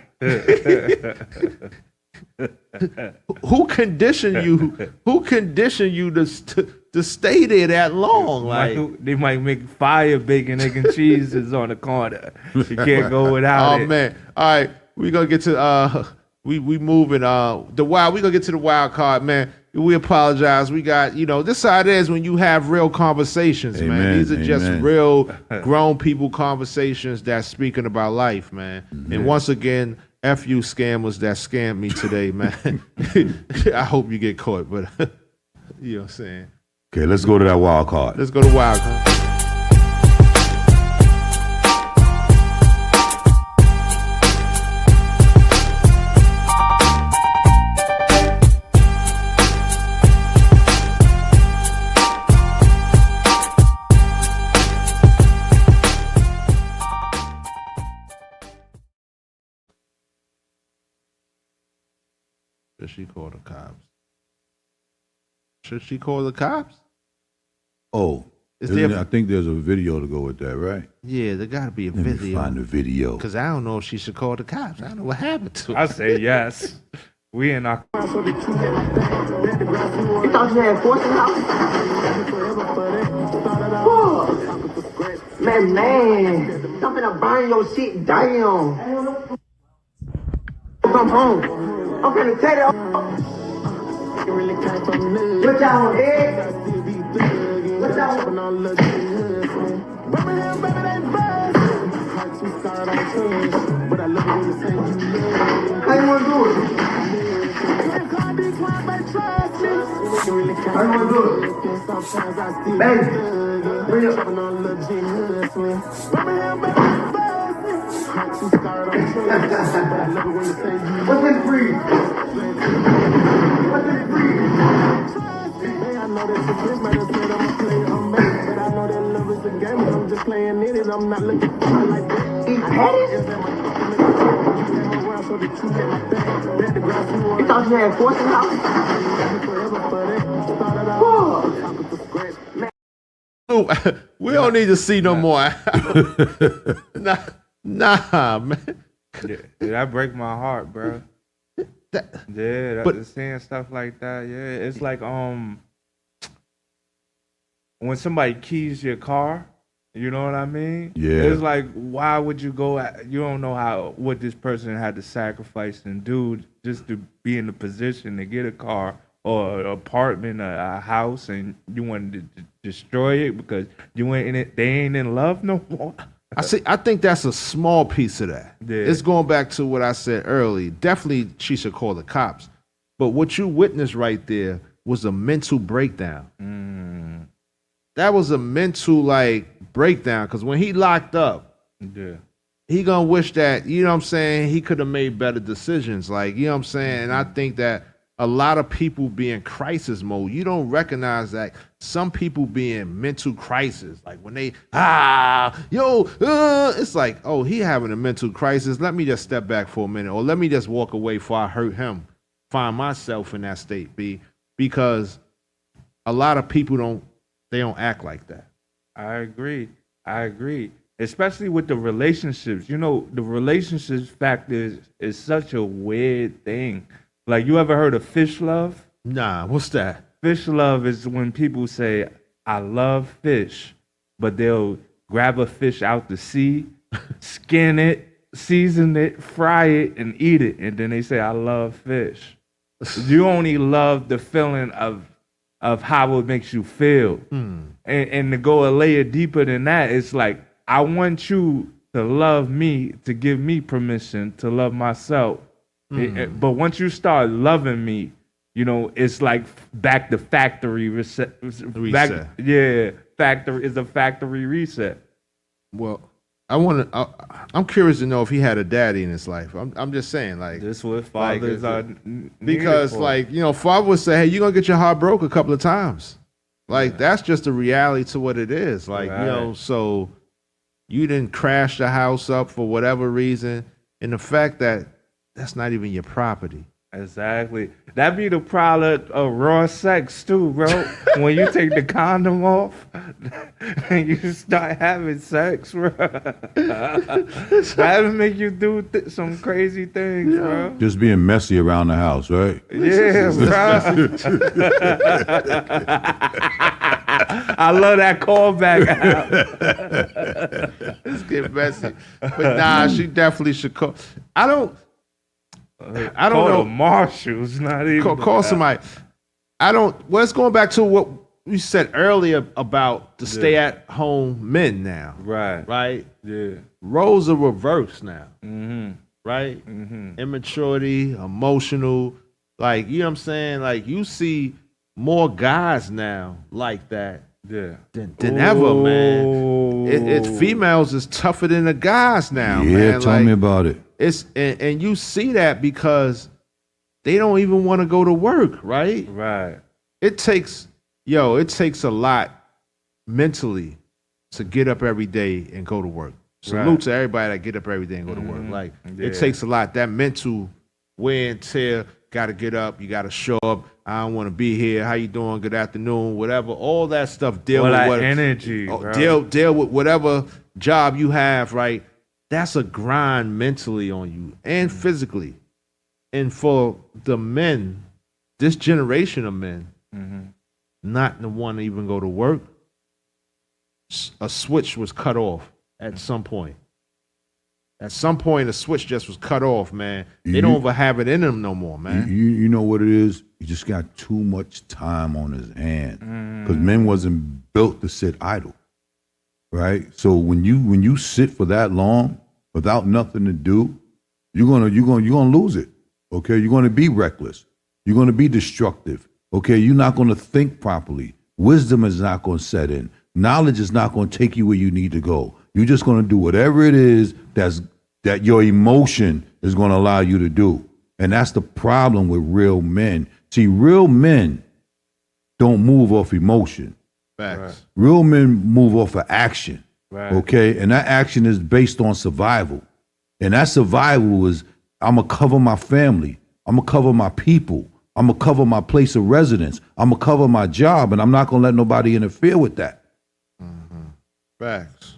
Who conditioned you? Who conditioned you to stay there that long? Like they might make fire bacon, egg, and cheeses on the corner. You can't go without it. Oh man! All right, we gonna get to we moving the wild. We gonna get to the wild card, man. We apologize. We got this how it is when you have real conversations, man. These are just real grown people conversations that's speaking about life, man. And once again, F you scammers that scammed me today, man. I hope you get caught, but you know what I'm saying. Okay, let's go to that wild card. Let's go to wild card. Should she call the cops? Should she call the cops? Oh, I think there's a video to go with that, right? Yeah, there got to be a Let video. me find the video. Because I don't know if she should call the cops. I don't know what happened to her. I say yes. We in our. You thought you had force in the house? Man, I'm finna burn your shit down. Come home. I'm finna take it. What y'all on eggs? What y'all on? How you wanna do it? How you wanna do it? Baby, bring it up. What's this breed? What's this breed? I know that the kids might have said I'm a player, I'm mad, but I know that love is a game, and I'm just playing it, and I'm not looking for my like that. Eat patties? You thought you had force in the house? We don't need to see no more. Nah, man. Yeah, that break my heart, bro. But seeing stuff like that, yeah, it's like when somebody keys your car, you know what I mean? Yeah. It's like, why would you go you don't know what this person had to sacrifice and do just to be in the position to get a car or an apartment, a house, and you wanted to destroy it because you ain't in it, they ain't in love no more. I think that's a small piece of that. Yeah. It's going back to what I said earlier. Definitely she should call the cops. But what you witnessed right there was a mental breakdown. That was a mental breakdown, because when he locked up, he gonna wish that, you know what I'm saying, he could have made better decisions. Like, you know what I'm saying? And I think that a lot of people be in crisis mode. You don't recognize that some people be in mental crisis. Like when they, it's like, oh, he having a mental crisis. Let me just step back for a minute, or let me just walk away before I hurt him. Find myself in that state, because a lot of people don't act like that. I agree. Especially with the relationships. You know, the relationships factor is such a weird thing. Like, you ever heard of fish love? Nah, what's that? Fish love is when people say, I love fish, but they'll grab a fish out the sea, skin it, season it, fry it, and eat it. And then they say, I love fish. You only love the feeling of how it makes you feel. And to go a layer deeper than that, it's like, I want you to love me, to give me permission to love myself. But once you start loving me, you know, it's like back to factory reset. Factory is a factory reset. Well, I'm curious to know if he had a daddy in his life. I'm just saying, like, this what fathers are because, like, you know, father would say, hey, you're gonna get your heart broke a couple of times. Like, that's just the reality to what it is. Like, you know, so you didn't crash the house up for whatever reason, and the fact that that's not even your property. Exactly. That be the product of raw sex too, bro. When you take the condom off and you start having sex, bro. That'll make you do some crazy things, bro. Just being messy around the house, right? Yeah, bro. I love that callback. Let's get messy. But nah, she definitely should call. I don't Call know. the marshals, not even. Call somebody. Well, it's going back to what we said earlier about the stay-at-home men now. Right. Right? Yeah. Roles are reversed now. Mm-hmm. Right? Mm-hmm. Immaturity, emotional. Like, you know what I'm saying? Like, you see more guys now like that than ever, man. It's females is tougher than the guys now, man. Yeah, tell me about it. It's and you see that because they don't even want to go to work, right? Right. It takes a lot mentally to get up every day and go to work. Salute to everybody that get up every day and go to work. Like it takes a lot. That mental wear and tear. Got to get up. You got to show up. I don't want to be here. How you doing? Good afternoon. Whatever. All that stuff. Deal with that energy. Bro. Deal with whatever job you have. Right. That's a grind mentally on you and physically. And for the men, this generation of men, not to want to even go to work, a switch was cut off at some point. At some point, a switch just was cut off, man. They don't even have it in them no more, man. You know what it is? He just got too much time on his hand. Because men wasn't built to sit idle, right? So when you sit for that long without nothing to do, you're gonna lose it. Okay, you're gonna be reckless. You're gonna be destructive. Okay, you're not gonna think properly. Wisdom is not gonna set in. Knowledge is not gonna take you where you need to go. You're just gonna do whatever it is that your emotion is gonna allow you to do. And that's the problem with real men. See, real men don't move off emotion. Facts. Right. Real men move off of action. Right. Okay, and that action is based on survival. And that survival is, I'm gonna cover my family. I'm gonna cover my people. I'm gonna cover my place of residence. I'm gonna cover my job, and I'm not gonna let nobody interfere with that. Facts.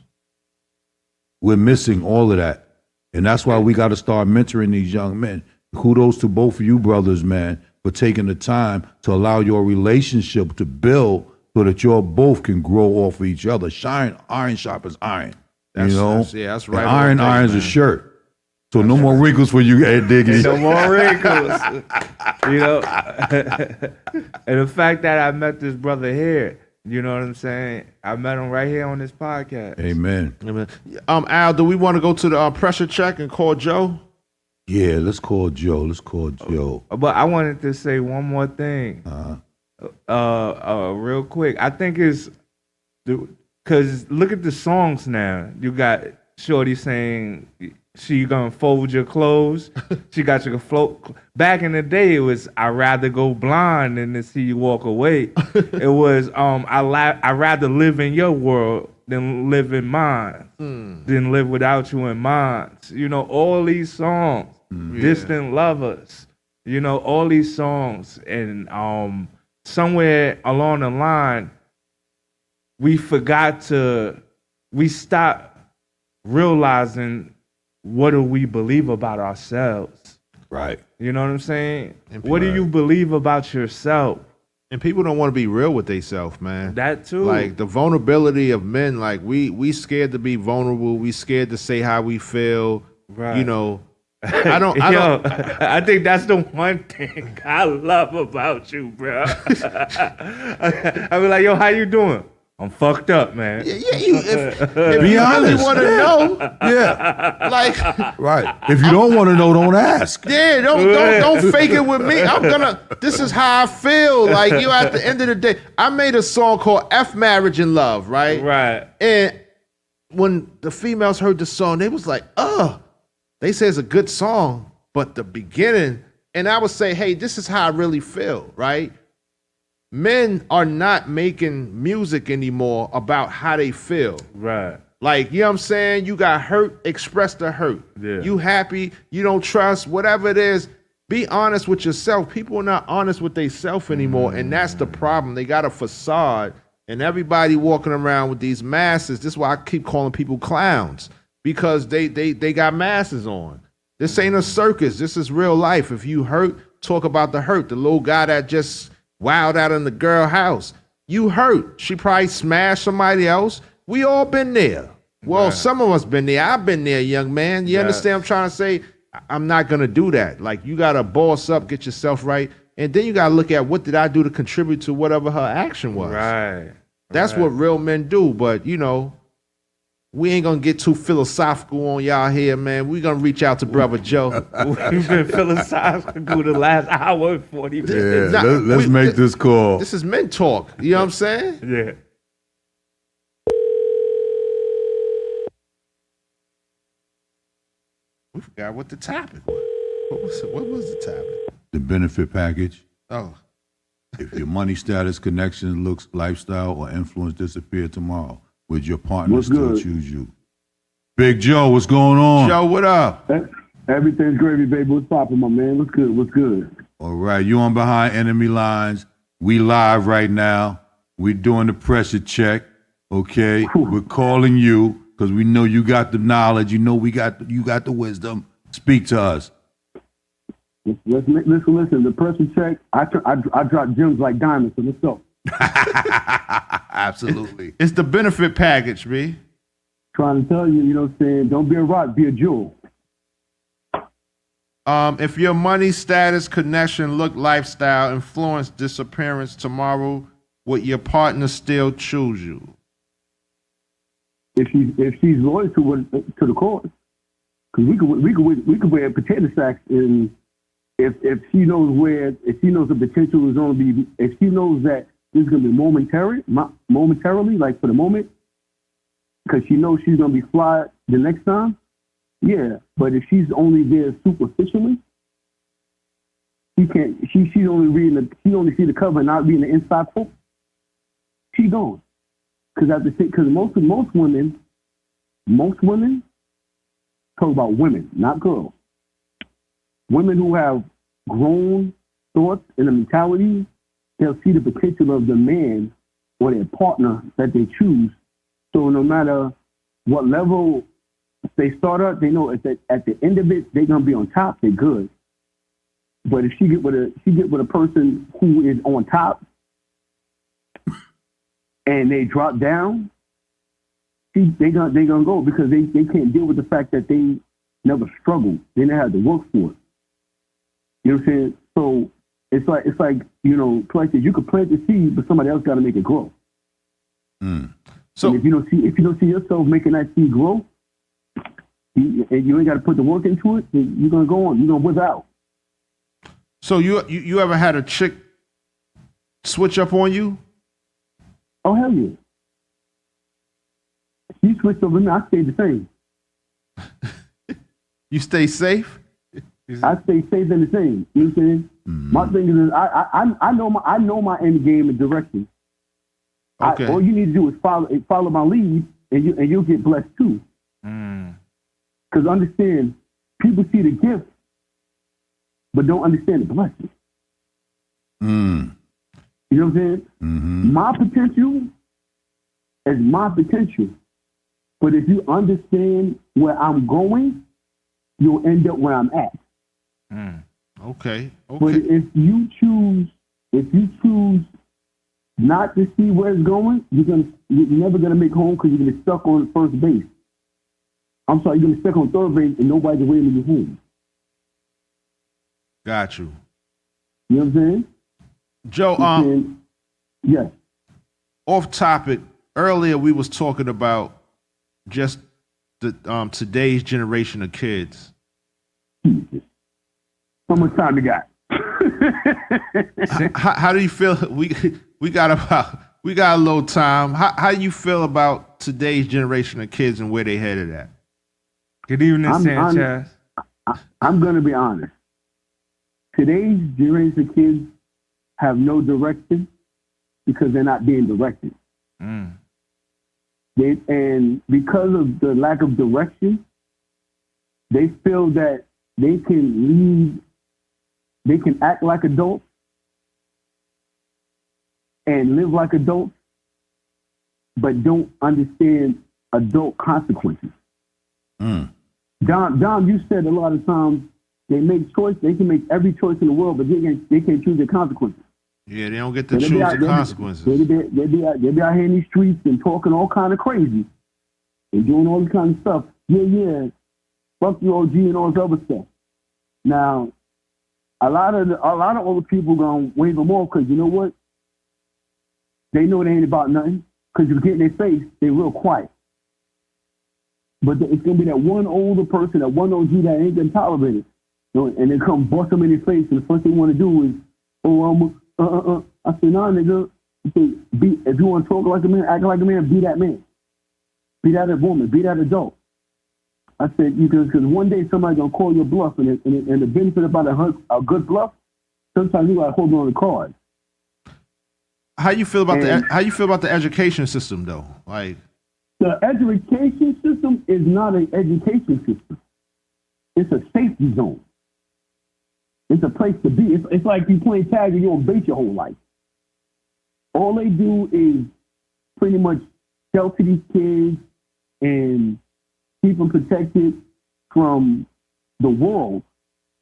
We're missing all of that. And that's why we got to start mentoring these young men. Kudos to both of you brothers, man, for taking the time to allow your relationship to build so that you all both can grow off of each other. Iron sharpens iron. That's right. And iron irons a shirt. So no more wrinkles for you, Ed Diggity. No more wrinkles. You know, and the fact that I met this brother here, you know what I'm saying? I met him right here on this podcast. Amen. Al, do we want to go to the pressure check and call Joe? Yeah, let's call Joe. But I wanted to say one more thing. Real quick. I think it's because look at the songs now. You got Shorty saying she gonna fold your clothes. She got you to float. Back in the day, it was I'd rather go blind than to see you walk away. It was I'd rather live in your world than live in mine. Than live without you in mine. You know, all these songs, Distant Lovers. You know, all these songs, and somewhere along the line, we stopped realizing what do we believe about ourselves. Right. You know what I'm saying? What do you believe about yourself? And people don't want to be real with themselves, man. That too. Like the vulnerability of men, like we scared to be vulnerable. We scared to say how we feel. Right. You know, I think that's the one thing I love about you, bro. I be like, yo, how you doing? I'm fucked up, man. Yeah, if Be you honest. really want to know, Yeah. like, Right. If you don't want to know, don't ask. yeah, don't fake it with me. This is how I feel. Like, you at the end of the day, I made a song called F Marriage and Love, right? Right. And when the females heard the song, they was like, they say it's a good song, but the beginning, and I would say, hey, this is how I really feel, right? Men are not making music anymore about how they feel. Right. Like, you know what I'm saying? You got hurt, express the hurt. Yeah. You happy, you don't trust, whatever it is, be honest with yourself. People are not honest with themselves anymore, and that's the problem. They got a facade, and everybody walking around with these masks. This is why I keep calling people clowns, because they got masks on. This ain't a circus. This is real life. If you hurt, talk about the hurt. The little guy that just wowed out in the girl house. You hurt. She probably smashed somebody else. We all been there. Well, some of us been there. I've been there, young man. You understand what I'm trying to say? I'm not going to do that. Like, you got to boss up, get yourself right. And then you got to look at what did I do to contribute to whatever her action was. Right. That's what real men do. But, you know, we ain't going to get too philosophical on y'all here, man. We're going to reach out to Brother Joe. We've been philosophical the last hour and 40 minutes. Yeah, let's make this call. This is men talk. You know what I'm saying? Yeah. We forgot what the topic was. What was the topic? The benefit package. Oh. If your money status, connection, looks, lifestyle, or influence disappear tomorrow, would your partner still choose you? Big Joe, what's going on? Joe, what up? Everything's gravy, baby. What's poppin', my man? What's good? What's good? All right, you on Behind Enemy Lines. We live right now. We doing the pressure check, okay? We're calling you because we know you got the knowledge. You know you got the wisdom. Speak to us. Listen. The pressure check. I drop gems like diamonds. So let's go. Absolutely. It's the benefit package, B. Trying to tell you, you know what I'm saying? Don't be a rock, be a jewel. If your money, status, connection, look, lifestyle, influence, disappearance tomorrow, would your partner still choose you? If she's loyal to the cause, because we could wear potato sacks, and if she knows the potential is going to be, if she knows that this is going to be momentarily, like for the moment, because she knows she's going to be fly the next time. Yeah, but if she's only there superficially, she only see the cover and not reading the inside poke. She gone. Because most women talk about women, not girls. Women who have grown thoughts and a mentality, they'll see the potential of the man or their partner that they choose. So no matter what level they start up, they know at the end of it, they're gonna be on top. They're good. But if she get with a person who is on top and they drop down, they gonna go because they can't deal with the fact that they never struggled. They never had to work for it. You know what I'm saying? So it's like you know, like you could plant the seed, but somebody else got to make it grow. So and if you don't see yourself making that seed grow, and you ain't got to put the work into it, you're gonna go on. You're gonna whiz out. So you ever had a chick switch up on you? Oh hell yeah! She switched over me. I stayed the same. You stay safe? I stay safe and the same. You know what I'm saying? My thing is, I know my end game and direction. Okay. All you need to do is follow my lead, and you'll get blessed too. Because understand, people see the gift, but don't understand the blessing. You know what I'm saying? My potential is my potential, but if you understand where I'm going, you'll end up where I'm at. Okay. But if you choose not to see where it's going, you're never gonna make home because you're gonna be stuck on first base. I'm sorry, you're gonna be stuck on third base and nobody's waiting to get home. Got you. You know what I'm saying? Joe, yes. Off topic, earlier we was talking about just the today's generation of kids. How much time you got? how do you feel? We got a little time. How do you feel about today's generation of kids and where they headed at? Good evening, Sanchez. I'm gonna be honest. Today's generation of kids have no direction because they're not being directed. And because of the lack of direction, they feel that they can act like adults and live like adults, but don't understand adult consequences. Dom, you said a lot of times they make choice. They can make every choice in the world, but they can't choose their consequences. Yeah, they don't get to choose the consequences. They be out here in these streets and talking all kind of crazy and doing all this kind of stuff. Yeah, fuck the OG and all this other stuff. Now, a lot of older people gonna wave them off because you know what? They know it ain't about nothing. Because you get in their face, they're real quiet. But it's gonna be that one older person, that one OG that ain't gonna tolerate it. And they come bust them in their face, and the first thing they want to do is, I said, nah, nigga. If you want to talk like a man, act like a man, be that man. Be that woman, be that adult. I said, because one day somebody's gonna call your bluff, and the benefit about a good bluff, sometimes you gotta hold on the card. How you feel about the education system though? Like, the education system is not an education system. It's a safety zone. It's a place to be. It's like you playing tag and you're on base your whole life. All they do is pretty much shelter these kids and keep them protected from the world.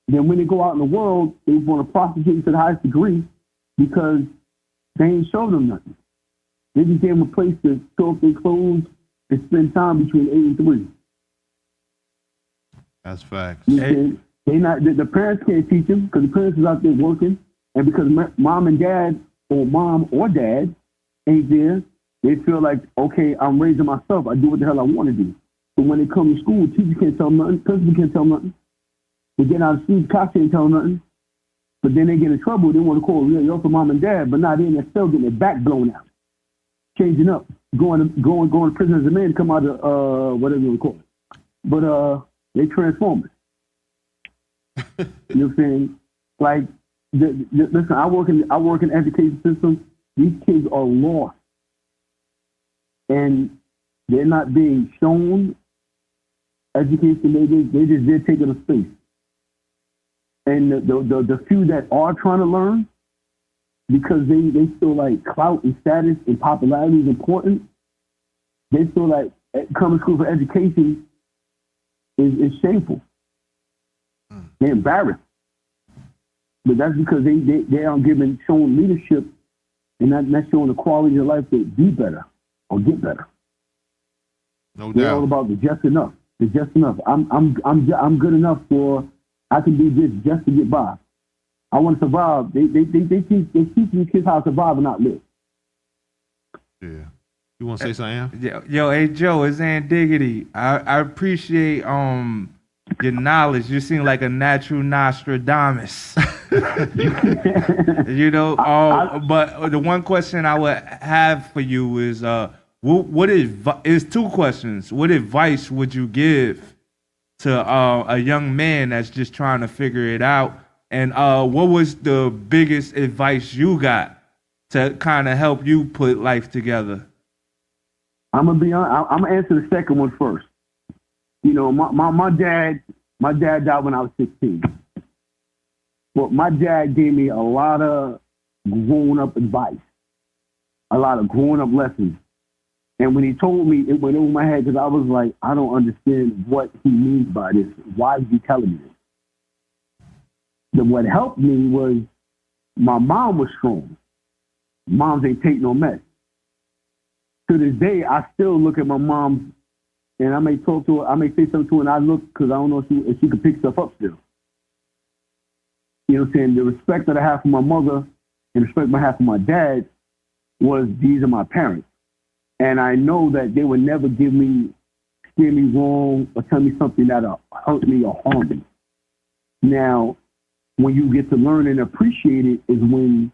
Then when they go out in the world, they want to prostitute to the highest degree because they ain't showed them nothing. They just gave them a place to throw up their clothes and spend time between 8 and 3. That's facts. The parents can't teach them because the parents is out there working, and because mom and dad, or mom or dad, ain't there, they feel like, okay, I'm raising myself. I do what the hell I want to do. So when they come to school, teachers can't tell them nothing, principal can't tell them nothing. They get out of school, cops can't tell them nothing. But then they get in trouble. They want to call real for mom and dad, but not in. They're still getting their back blown out, changing up, going to prison as a man, come out of whatever you want to call it. But they transformers. You know what I'm saying? Like, listen, I work in education system. These kids are lost, and they're not being shown education. They're taking a space. And the few that are trying to learn, because they feel like clout and status and popularity is important, they feel like coming to school for education is shameful. They're embarrassed. But that's because they aren't showing leadership and not showing the quality of life to be better or get better. No doubt. They're all about the just enough. The just enough. I'm good enough for. I can do this just to get by. I want to survive. They teach these kids how to survive and not live. Yeah. You want to say something? Yo, hey Joe, it's Diggity. I appreciate your knowledge. You seem like a natural Nostradamus. You know. But the one question I would have for you is, is two questions. What advice would you give to a young man that's just trying to figure it out? And what was the biggest advice you got to kind of help you put life together? I'm gonna be honest. I'm gonna answer the second one first. You know, my dad died when I was 16. But my dad gave me a lot of grown up advice, a lot of grown up lessons. And when he told me, it went over my head because I was like, I don't understand what he means by this. Why is he telling me this? What helped me was my mom was strong. Moms ain't take no mess. To this day, I still look at my mom and I may talk to her, I may say something to her and I look because I don't know if she could pick stuff up still. You know what I'm saying? The respect that I have for my mother and the respect I have for my dad was these are my parents. And I know that they would never steer me wrong or tell me something that'll hurt me or harm me. Now, when you get to learn and appreciate it is when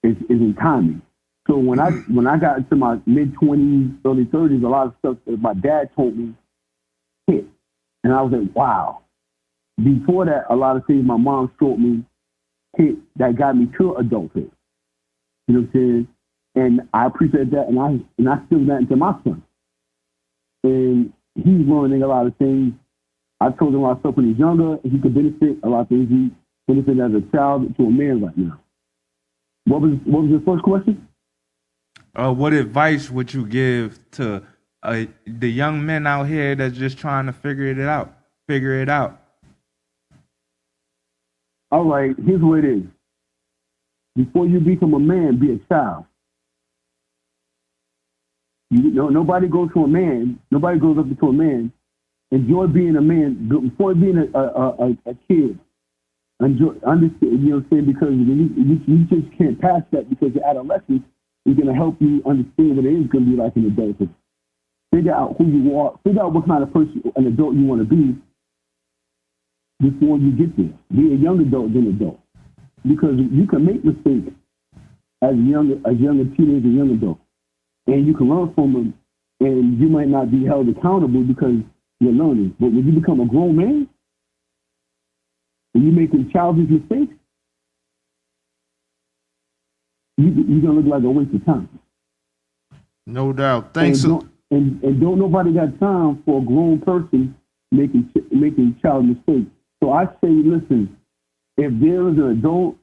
it's in timing. So when I got into my mid-20s, early 30s, a lot of stuff that my dad told me hit. And I was like, wow. Before that, a lot of things my mom taught me hit that got me to adulthood. You know what I'm saying? And I appreciate that, and I still that into my son. and he's learning a lot of things. I told him myself when he's younger, he could benefit a lot of things he benefited as a child to a man right now. What was your first question? What advice would you give to the young men out here that's just trying to figure it out? All right, here's what it is. Before you become a man, be a child. Nobody goes to a man. Nobody goes up to a man. Enjoy being a man before being a kid. Enjoy, understand, you know what I'm saying? Because you just can't pass that, because your adolescence is going to help you understand what it is going to be like in adulthood. Figure out who you are. Figure out what kind of person, an adult you want to be before you get there. Be a young adult than adult. Because you can make mistakes as a younger teenager, young adult. And you can learn from them, and you might not be held accountable because you're learning. But when you become a grown man, and you're making childish mistakes, you're going to look like a waste of time. No doubt. Thanks. And don't nobody got time for a grown person making child mistakes. So I say, listen, if there is an adult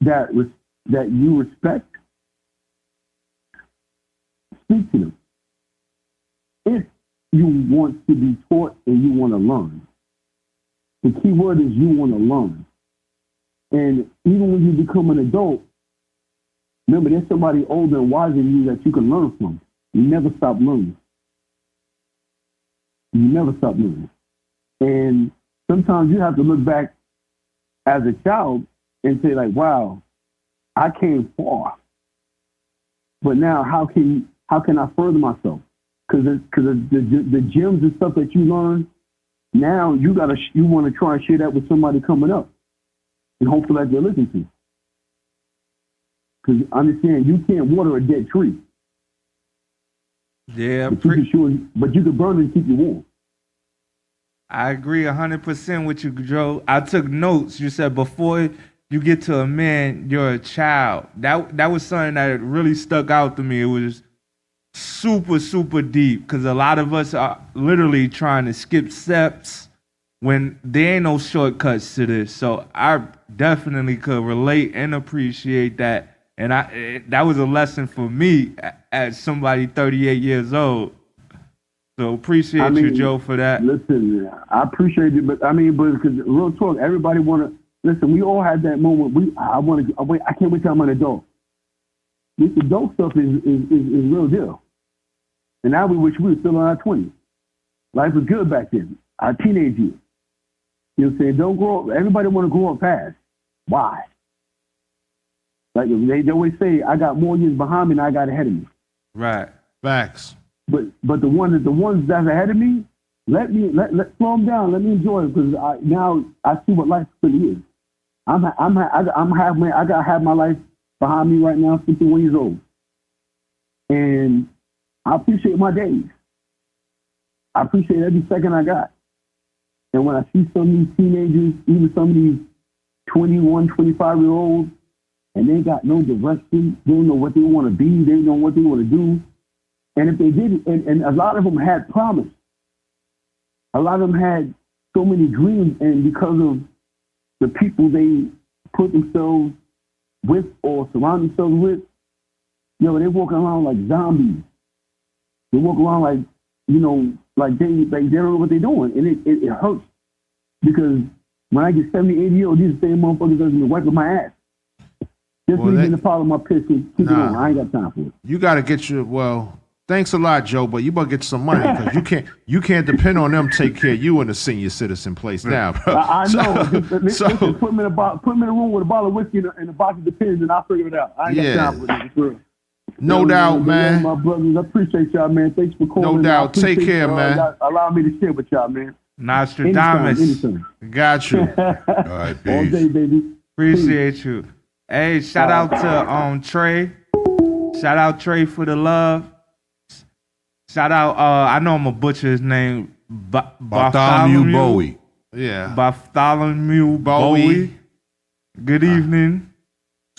that you respect, speak to them. If you want to be taught and you want to learn, the key word is you want to learn. And even when you become an adult, remember there's somebody older and wiser than you that you can learn from. You never stop learning. You never stop learning. And sometimes you have to look back as a child and say, like, wow, I came far. But now how can I further myself? Because the gems and stuff that you learn, now you want to try and share that with somebody coming up. And hopefully that they'll listen to. Because understand, you can't water a dead tree. Yeah, but you can burn it and keep you warm. I agree 100% with you, Joe. I took notes. You said before you get to a man, you're a child. That was something that really stuck out to me. It was super, super deep, because a lot of us are literally trying to skip steps when there ain't no shortcuts to this. So I definitely could relate and appreciate that. And that was a lesson for me as somebody 38 years old. So appreciate you, Joe, for that. Listen, I appreciate it, but because real talk, everybody want to listen. We all had that moment. I can't wait till I'm an adult. This adult stuff is real deal. And now we wish we were still in our 20s. Life was good back then. Our teenage years. You know what I'm saying? Don't grow up. Everybody want to grow up fast. Why? Like they always say, I got more years behind me than I got ahead of me. Right. Facts. But the ones that's ahead of me, let slow them down. Let me enjoy it, because now I see what life really is. I got half my life behind me right now, 51 years old, and I appreciate my days. I appreciate every second I got. And when I see some of these teenagers, even some of these 21, 25-year-olds, and they got no direction, they don't know what they want to be, they don't know what they want to do. And if they did, and a lot of them had promise. A lot of them had so many dreams, and because of the people they put themselves with or surround themselves with, they're walking around like zombies. They walk around like, like they don't know what they're doing. And it hurts, because when I get 70, 80 years old, these same motherfuckers are going to wipe my ass. Just leave me to follow my piss and keep it on. I ain't got time for it. You got to get thanks a lot, Joe, but you better get some money, because you can't depend on them to take care of you in the senior citizen place now, bro. I know. Listen, put me in a room with a bottle of whiskey and a box of Depends, and I'll figure it out. I ain't got time for this. For real. No doubt, man. My brothers, I appreciate y'all, man. Thanks for calling. No doubt. Take care, man. Allow me to share with y'all, man. Nostradamus. Anytime. Got you. All right, peace. All day, baby. Appreciate you. Hey, shout out to Trey. Shout out Trey for the love. Shout out, I know I'm a butcher his name, Bartholomew Bowie. Yeah. Bartholomew Bowie. Good evening.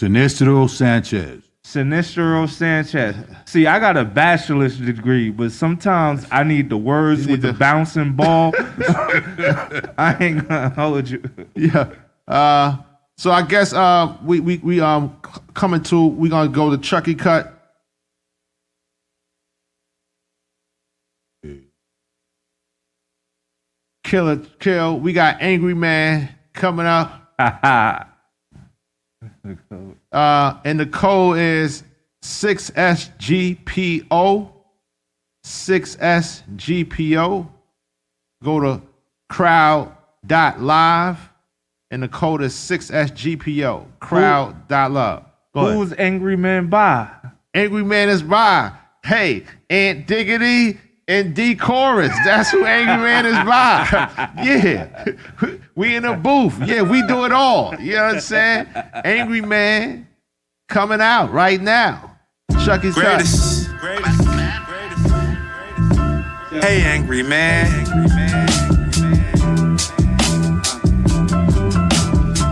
Sinistro Sanchez. Sinistro Sanchez. See, I got a bachelor's degree, but sometimes I need the words with the bouncing ball. I ain't gonna hold you. Yeah. So I guess we coming to, we gonna go to Chucky Cut. Kill. We got Angry Man coming up. And the code is 6SGPO. 6SGPO. Go to crowd.live. And the code is 6SGPO. Crowd.live. Who's Angry Man by? Angry Man is by. Hey, Aunt Diggity and D Chorus. That's who Angry Man is by. Yeah. We in a booth. Yeah, we do it all. You know what I'm saying? Angry Man coming out right now. Chucky's Greatest. Hey, Angry Man.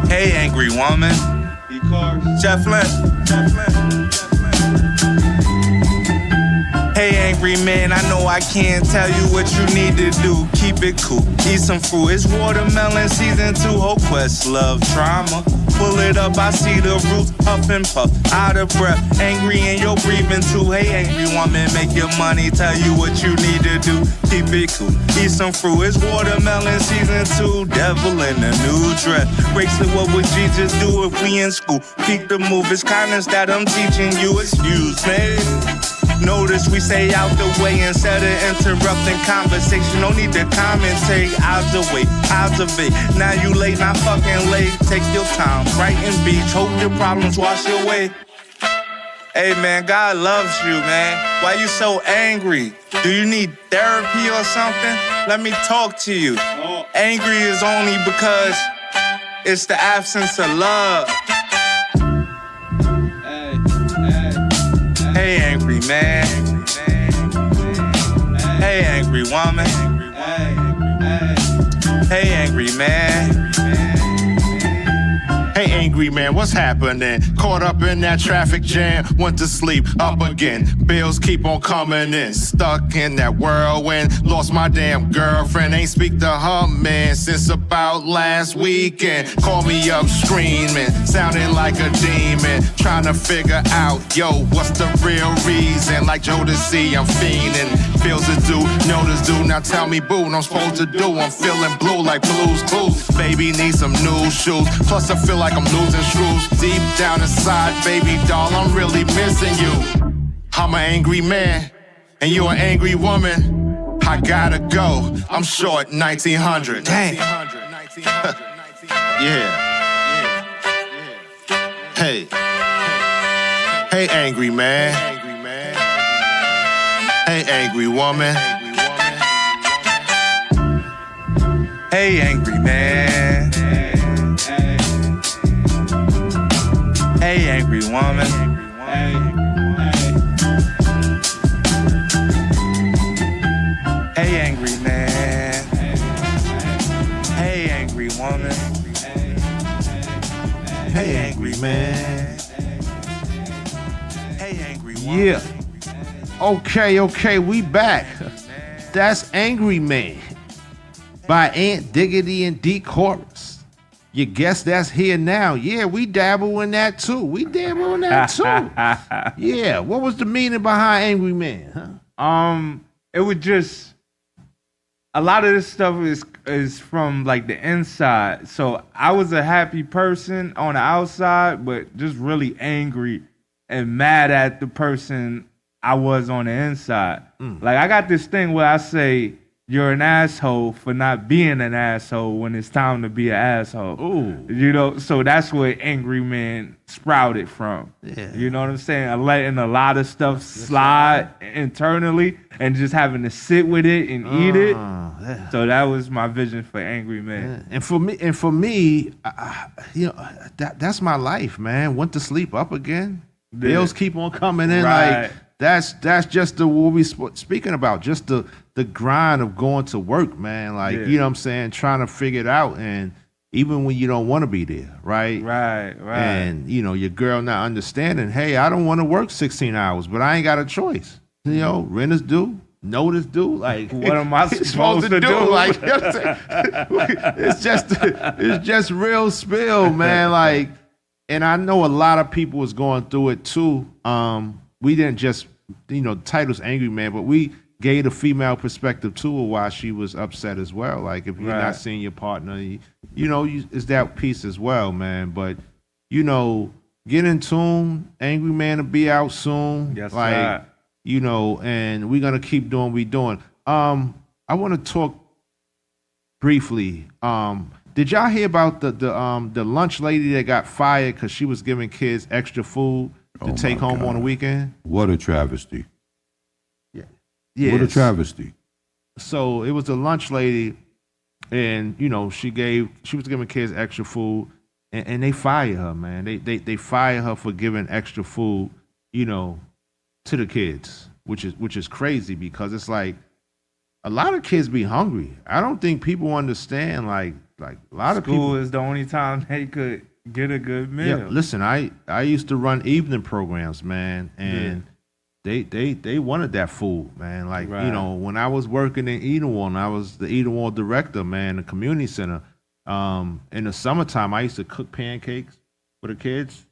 Hey, angry woman. Jeff Lynn. Hey, angry man, I know I can't tell you what you need to do. Keep it cool, eat some fruit. It's watermelon season 2, whole quest, love, trauma. Pull it up, I see the roots, puff and puff, out of breath, angry and you're breathing too. Hey, angry woman, make your money, tell you what you need to do. Keep it cool, eat some fruit. It's watermelon season 2, devil in a new dress. Bracelet, what would Jesus do if we in school? Peek the move, it's kindness that I'm teaching you. Excuse me. Notice we say out the way instead of interrupting conversation. No need to commentate. Out the way, observate. Now you late, not fucking late. Take your time, Brighton Beach. Hope your problems wash away. Hey man, God loves you, man. Why you so angry? Do you need therapy or something? Let me talk to you. Angry is only because it's the absence of love. Hey, angry man. Hey, angry woman. Hey, angry man. Hey, angry man, what's happening? Caught up in that traffic jam, went to sleep, up again. Bills keep on coming in, stuck in that whirlwind. Lost my damn girlfriend, ain't speak to her man since about last weekend. Call me up screaming, sounding like a demon. Trying to figure out, yo, what's the real reason? Like Jodeci, I'm fiending. Feels to do, notice do. Now tell me, boo, what I'm supposed to do. I'm feeling blue like Blue's Clues. Baby need some new shoes. Plus I feel like I'm losing screws. Deep down inside, baby doll, I'm really missing you. I'm an angry man, and you're an angry woman. I gotta go. I'm short 1900. Dang. Yeah. Hey. Hey, angry man. Hey, angry woman. Hey, angry man. Hey, angry woman. Hey, angry man. Hey, angry woman. Hey, angry man. Hey, angry woman. Yeah. Okay, we back. That's Angry Man by Aunt Diggity and D Chorus. You guess that's here now. Yeah, we dabble in that too. Yeah, what was the meaning behind Angry Man? Huh? It was just a lot of this stuff is from like the inside. So I was a happy person on the outside, but just really angry and mad at the person I was on the inside. Like I got this thing where I say you're an asshole for not being an asshole when it's time to be an asshole. Ooh. You know, so that's where Angry Man sprouted from. Yeah. You know what I'm saying? I'm letting a lot of stuff slide internally and just having to sit with it and eat it. Yeah. So that was my vision for Angry Man. Yeah. And for me, you know, that's my life, man. Went to sleep, up again. Yeah. Bills keep on coming in. Right. Like that's just what we speaking about. Just the grind of going to work, man. Like, you know what I'm saying? Trying to figure it out. And even when you don't want to be there, right? Right. And your girl not understanding. Hey, I don't want to work 16 hours, but I ain't got a choice. Rent is due. Notice due. Like, what am I supposed to do? Like, it's just real spill, man. Like, and I know a lot of people was going through it too. We didn't just, the title's Angry Man, but we gave a female perspective too of why she was upset as well. Like, if you're not seeing your partner, it's that piece as well, man. But, get in tune. Angry Man will be out soon. Yes, like, sir. And we're gonna keep doing what we're doing. I want to talk briefly. Did y'all hear about the lunch lady that got fired because she was giving kids extra food to take home on the weekend? What a travesty! Yeah, what a travesty. So it was a lunch lady, and she was giving kids extra food, and they fired her, man. They fired her for giving extra food, to the kids, which is crazy because it's like a lot of kids be hungry. I don't think people understand like a lot of people. School is the only time they could get a good meal. Yeah, listen, I used to run evening programs, man, and they wanted that food, man. Like when I was working in Edenwald, I was the Edenwald director, man, the community center. In the summertime, I used to cook pancakes for the kids,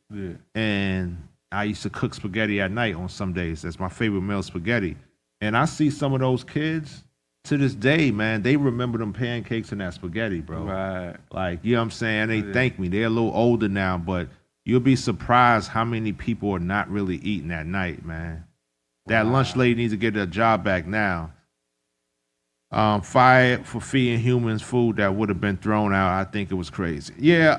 and I used to cook spaghetti at night on some days. That's my favorite meal, spaghetti. And I see some of those kids to this day, man, they remember them pancakes and that spaghetti, bro. Right. Like, you know what I'm saying? They thank me. They're a little older now, but you'll be surprised how many people are not really eating at night, man. That lunch lady needs to get her job back now. Fired for feeding humans food that would have been thrown out. I think it was crazy. Yeah,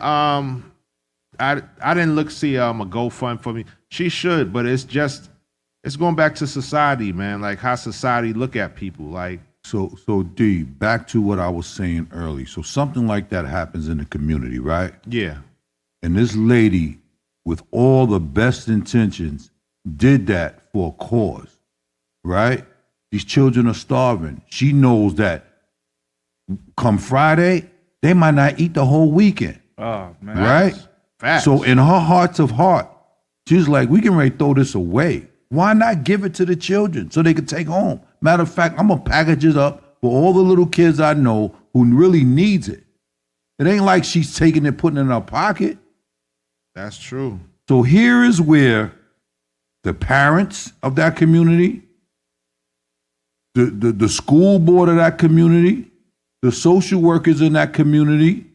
I didn't see a GoFund for me. She should, but it's going back to society, man. Like how society look at people. Like so D, back to what I was saying early. So something like that happens in the community, right? Yeah. And this lady, with all the best intentions, did that for a cause, right? These children are starving. She knows that come Friday, they might not eat the whole weekend. Oh, man. Right? Facts. So in her heart of heart, she's like, we can ready to throw this away. Why not give it to the children so they can take home? Matter of fact, I'm going to package it up for all the little kids I know who really needs it. It ain't like she's taking it, putting it in her pocket. That's true. So here is where the parents of that community, the school board of that community, the social workers in that community,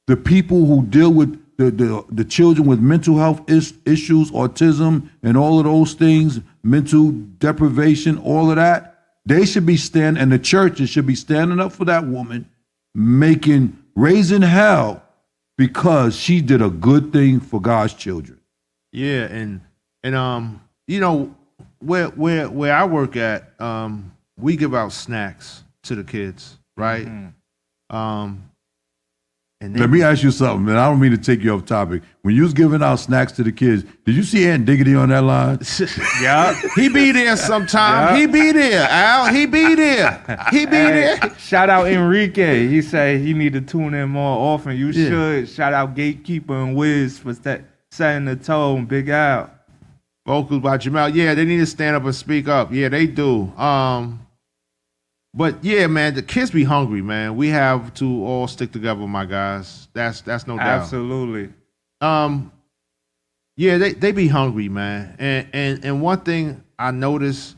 the people who deal with the children with mental health issues, autism, and all of those things, mental deprivation, all of that, they should be and the churches should be standing up for that woman, raising hell because she did a good thing for God's children. Yeah, and where I work at, we give out snacks to the kids, right? Mm-hmm. And let me ask you something, man. I don't mean to take you off topic. When you was giving out snacks to the kids, did you see Aunt Diggity on that line? Yeah, he be there sometime. Yeah. He be there, Al. He be there. He be there. Shout out Enrique. He said he need to tune in more often. You should. Shout out Gatekeeper and WIZZ for setting the tone. Big Al. Vocals by Jamal. Yeah, they need to stand up and speak up. Yeah, they do. But yeah, man, the kids be hungry, man. We have to all stick together, my guys. That's no doubt. Absolutely. Yeah, they be hungry, man. And one thing I noticed,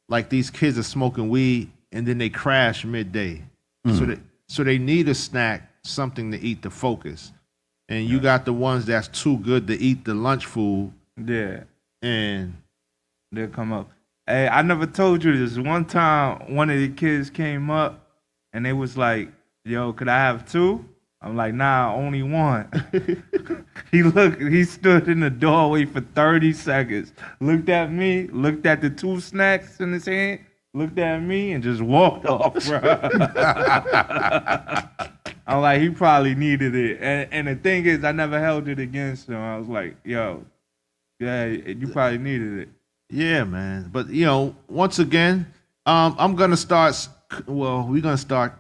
like these kids are smoking weed and then they crash midday. So they need a snack, something to eat to focus. And you got the ones that's too good to eat the lunch food. Yeah. And they'll come up. Hey, I never told you this. One time, one of the kids came up and they was like, yo, could I have two? I'm like, nah, only one. He stood in the doorway for 30 seconds, looked at me, looked at the two snacks in his hand, looked at me, and just walked off, bro. I'm like, he probably needed it. And the thing is, I never held it against him. I was like, yo, yeah, you probably needed it. Yeah, man. But, once again, we're going to start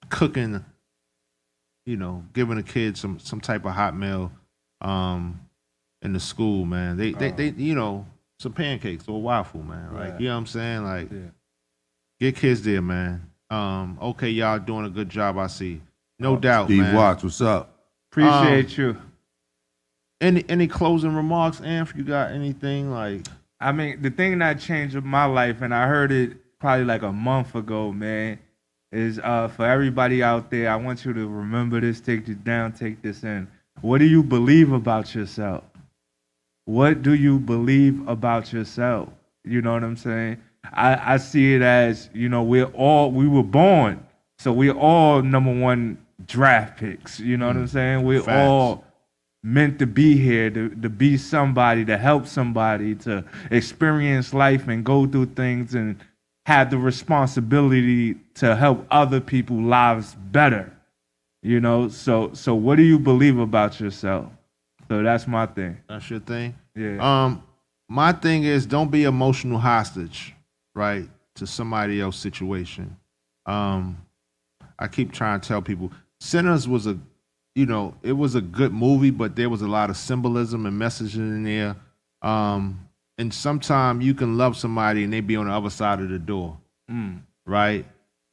cooking giving a kid some type of hot meal in the school, man. They some pancakes or waffle, man. Like, you know what I'm saying? Like, get kids there, man. Okay, y'all doing a good job, I see. No doubt, Steve man. Watts, what's up? Appreciate you. Any closing remarks, Anf? You got anything like? I mean, the thing that changed my life, and I heard it probably like a month ago, man, is for everybody out there, I want you to remember this, take this down, take this in. What do you believe about yourself? What do you believe about yourself? You know what I'm saying? I see it as, we were born, so we're all #1 draft picks. You know what I'm saying? We're Facts. all meant to be here, to be somebody, to help somebody, to experience life and go through things and have the responsibility to help other people's lives better. So what do you believe about yourself? So that's my thing. That's your thing? Yeah. My thing is, don't be emotional hostage, right, to somebody else's situation. I keep trying to tell people, Sinners was it was a good movie, but there was a lot of symbolism and messaging in there. And sometimes you can love somebody and they be on the other side of the door, right?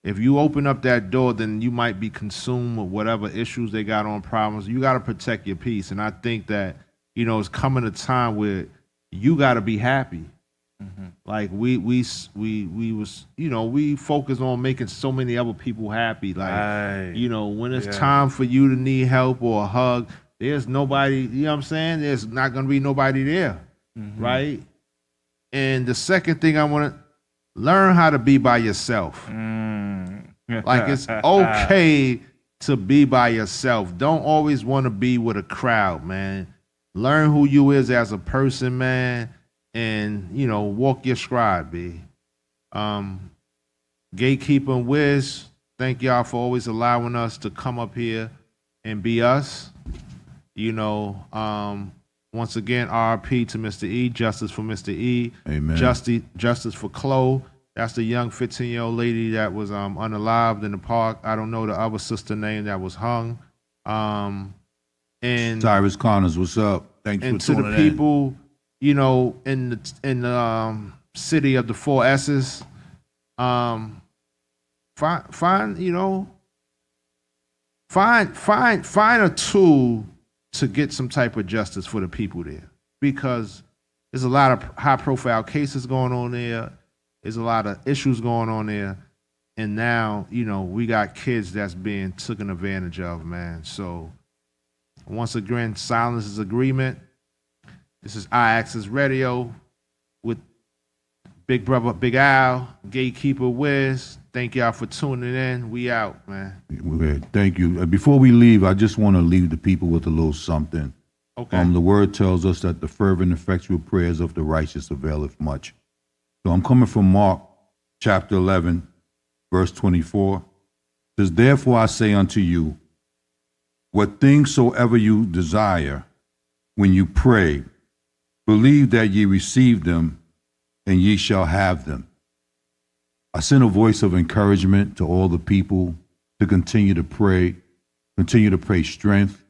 If you open up that door, then you might be consumed with whatever issues they got on, problems. You got to protect your peace. And I think that, it's coming a time where you got to be happy. Like we focus on making so many other people happy. Like, when it's time for you to need help or a hug, there's nobody, you know what I'm saying? There's not going to be nobody there, right? And the second thing I want to learn how to be by yourself. Like, it's okay to be by yourself. Don't always want to be with a crowd, man. Learn who you is as a person, man. And, walk your stride, B. Gatekeeper and WIZZ, thank y'all for always allowing us to come up here and be us. Once again, RP to Mr. E, justice for Mr. E. Amen. Justice for Chloe. That's the young 15-year-old lady that was unalived in the park. I don't know the other sister name that was hung. And Tyrus Connors, what's up? Thanks for tuning in. And to the people, in the city of the 4 S's, find a tool to get some type of justice for the people there, because there's a lot of high-profile cases going on there. There's a lot of issues going on there, and now we got kids that's being taken advantage of, man. So once again, silence is agreement. This is IAXIS Radio with Big Brother Big Al, Gatekeeper WIZZ. Thank y'all for tuning in. We out, man. Thank you. Before we leave, I just want to leave the people with a little something. Okay. The word tells us that the fervent, effectual prayers of the righteous availeth much. So I'm coming from Mark chapter 11, verse 24. It says, therefore I say unto you, what things soever you desire, when you pray, believe that ye receive them, and ye shall have them. I send a voice of encouragement to all the people to continue to pray strength,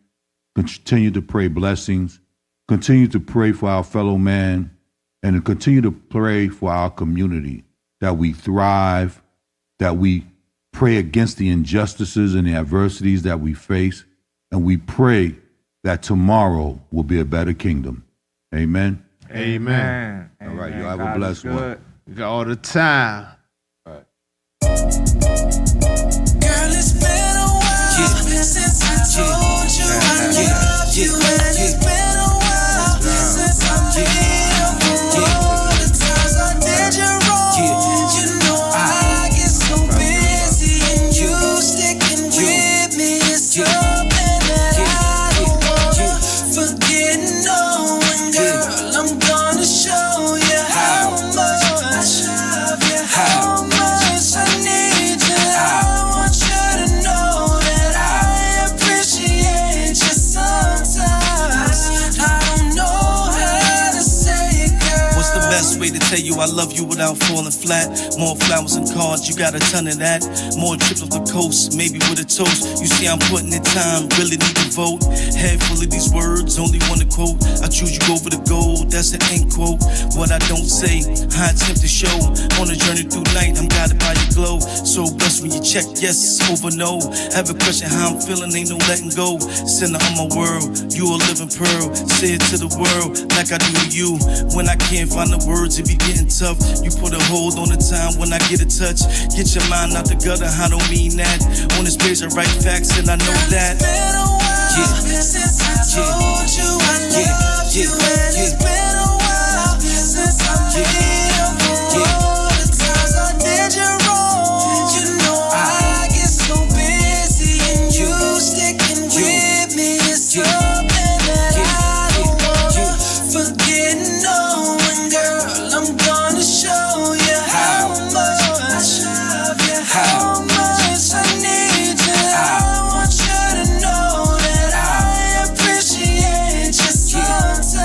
continue to pray blessings, continue to pray for our fellow man, and to continue to pray for our community, that we thrive, that we pray against the injustices and the adversities that we face, and we pray that tomorrow will be a better kingdom. Amen. Amen. All right, you have a blessed one. We got all the time. All right. Girl, it's been a while since I told you I love you, and it's been a while since I made up for all the times I did you wrong. You know I get so busy, and you sticking with me is something that I don't wanna forget. No, and girl, I'm gonna show you how much I love you, how much I need you. I want you to know that I appreciate you sometimes. I don't know how to say it, girl. What's the I love you without falling flat. More flowers and cards, you got a ton of that. More trips up the coast, maybe with a toast. You see I'm putting in time, really need to vote. Head full of these words, only one to quote. I choose you over the gold, that's an end quote. What I don't say, I attempt to show. On a journey through night, I'm guided by your glow. So blessed when you check yes over no. Have a question how I'm feeling, ain't no letting go. Center of my world, you a living pearl. Say it to the world like I do to you. When I can't find the words, it be getting tough. You put a hold on the time when I get a touch. Get your mind out the gutter, I don't mean that. On this page I write facts and I know that. It's been a while since I told you I love you. And it's been a while since I made up for all the times I did you wrong. You know I get so busy and you sticking with me is something that I don't wanna forget. No, and girl, I'm gonna show you how much I love you, how much I need you. I want you to know that I appreciate you sometimes.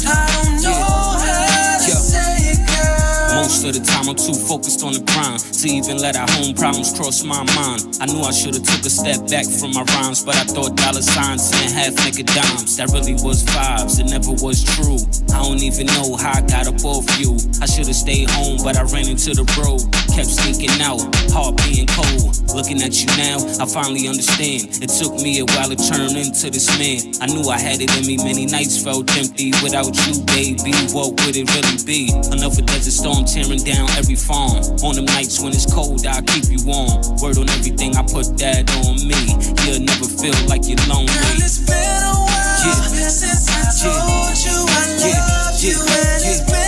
I don't know how to say it, girl. Most of the time I'm too focused on the grind to even let our home problems cross my mind. I knew I should've took a step back from my rhymes, but I thought dollar signs and half nigga dimes. That really was vibes, it never was true. I don't even know how I got up off you. I should've stayed home, but I ran into the road. Kept sneaking out, heart being cold. Looking at you now, I finally understand. It took me a while to turn into this man. I knew I had it in me, many nights felt empty. Without you, baby, what would it really be? Another desert storm tearing down every farm. On them nights when it's cold, I'll keep you warm. Word on everything, I put that on me. You'll never feel like you're lonely. Girl, it's been a while since I told you I love you. And it's been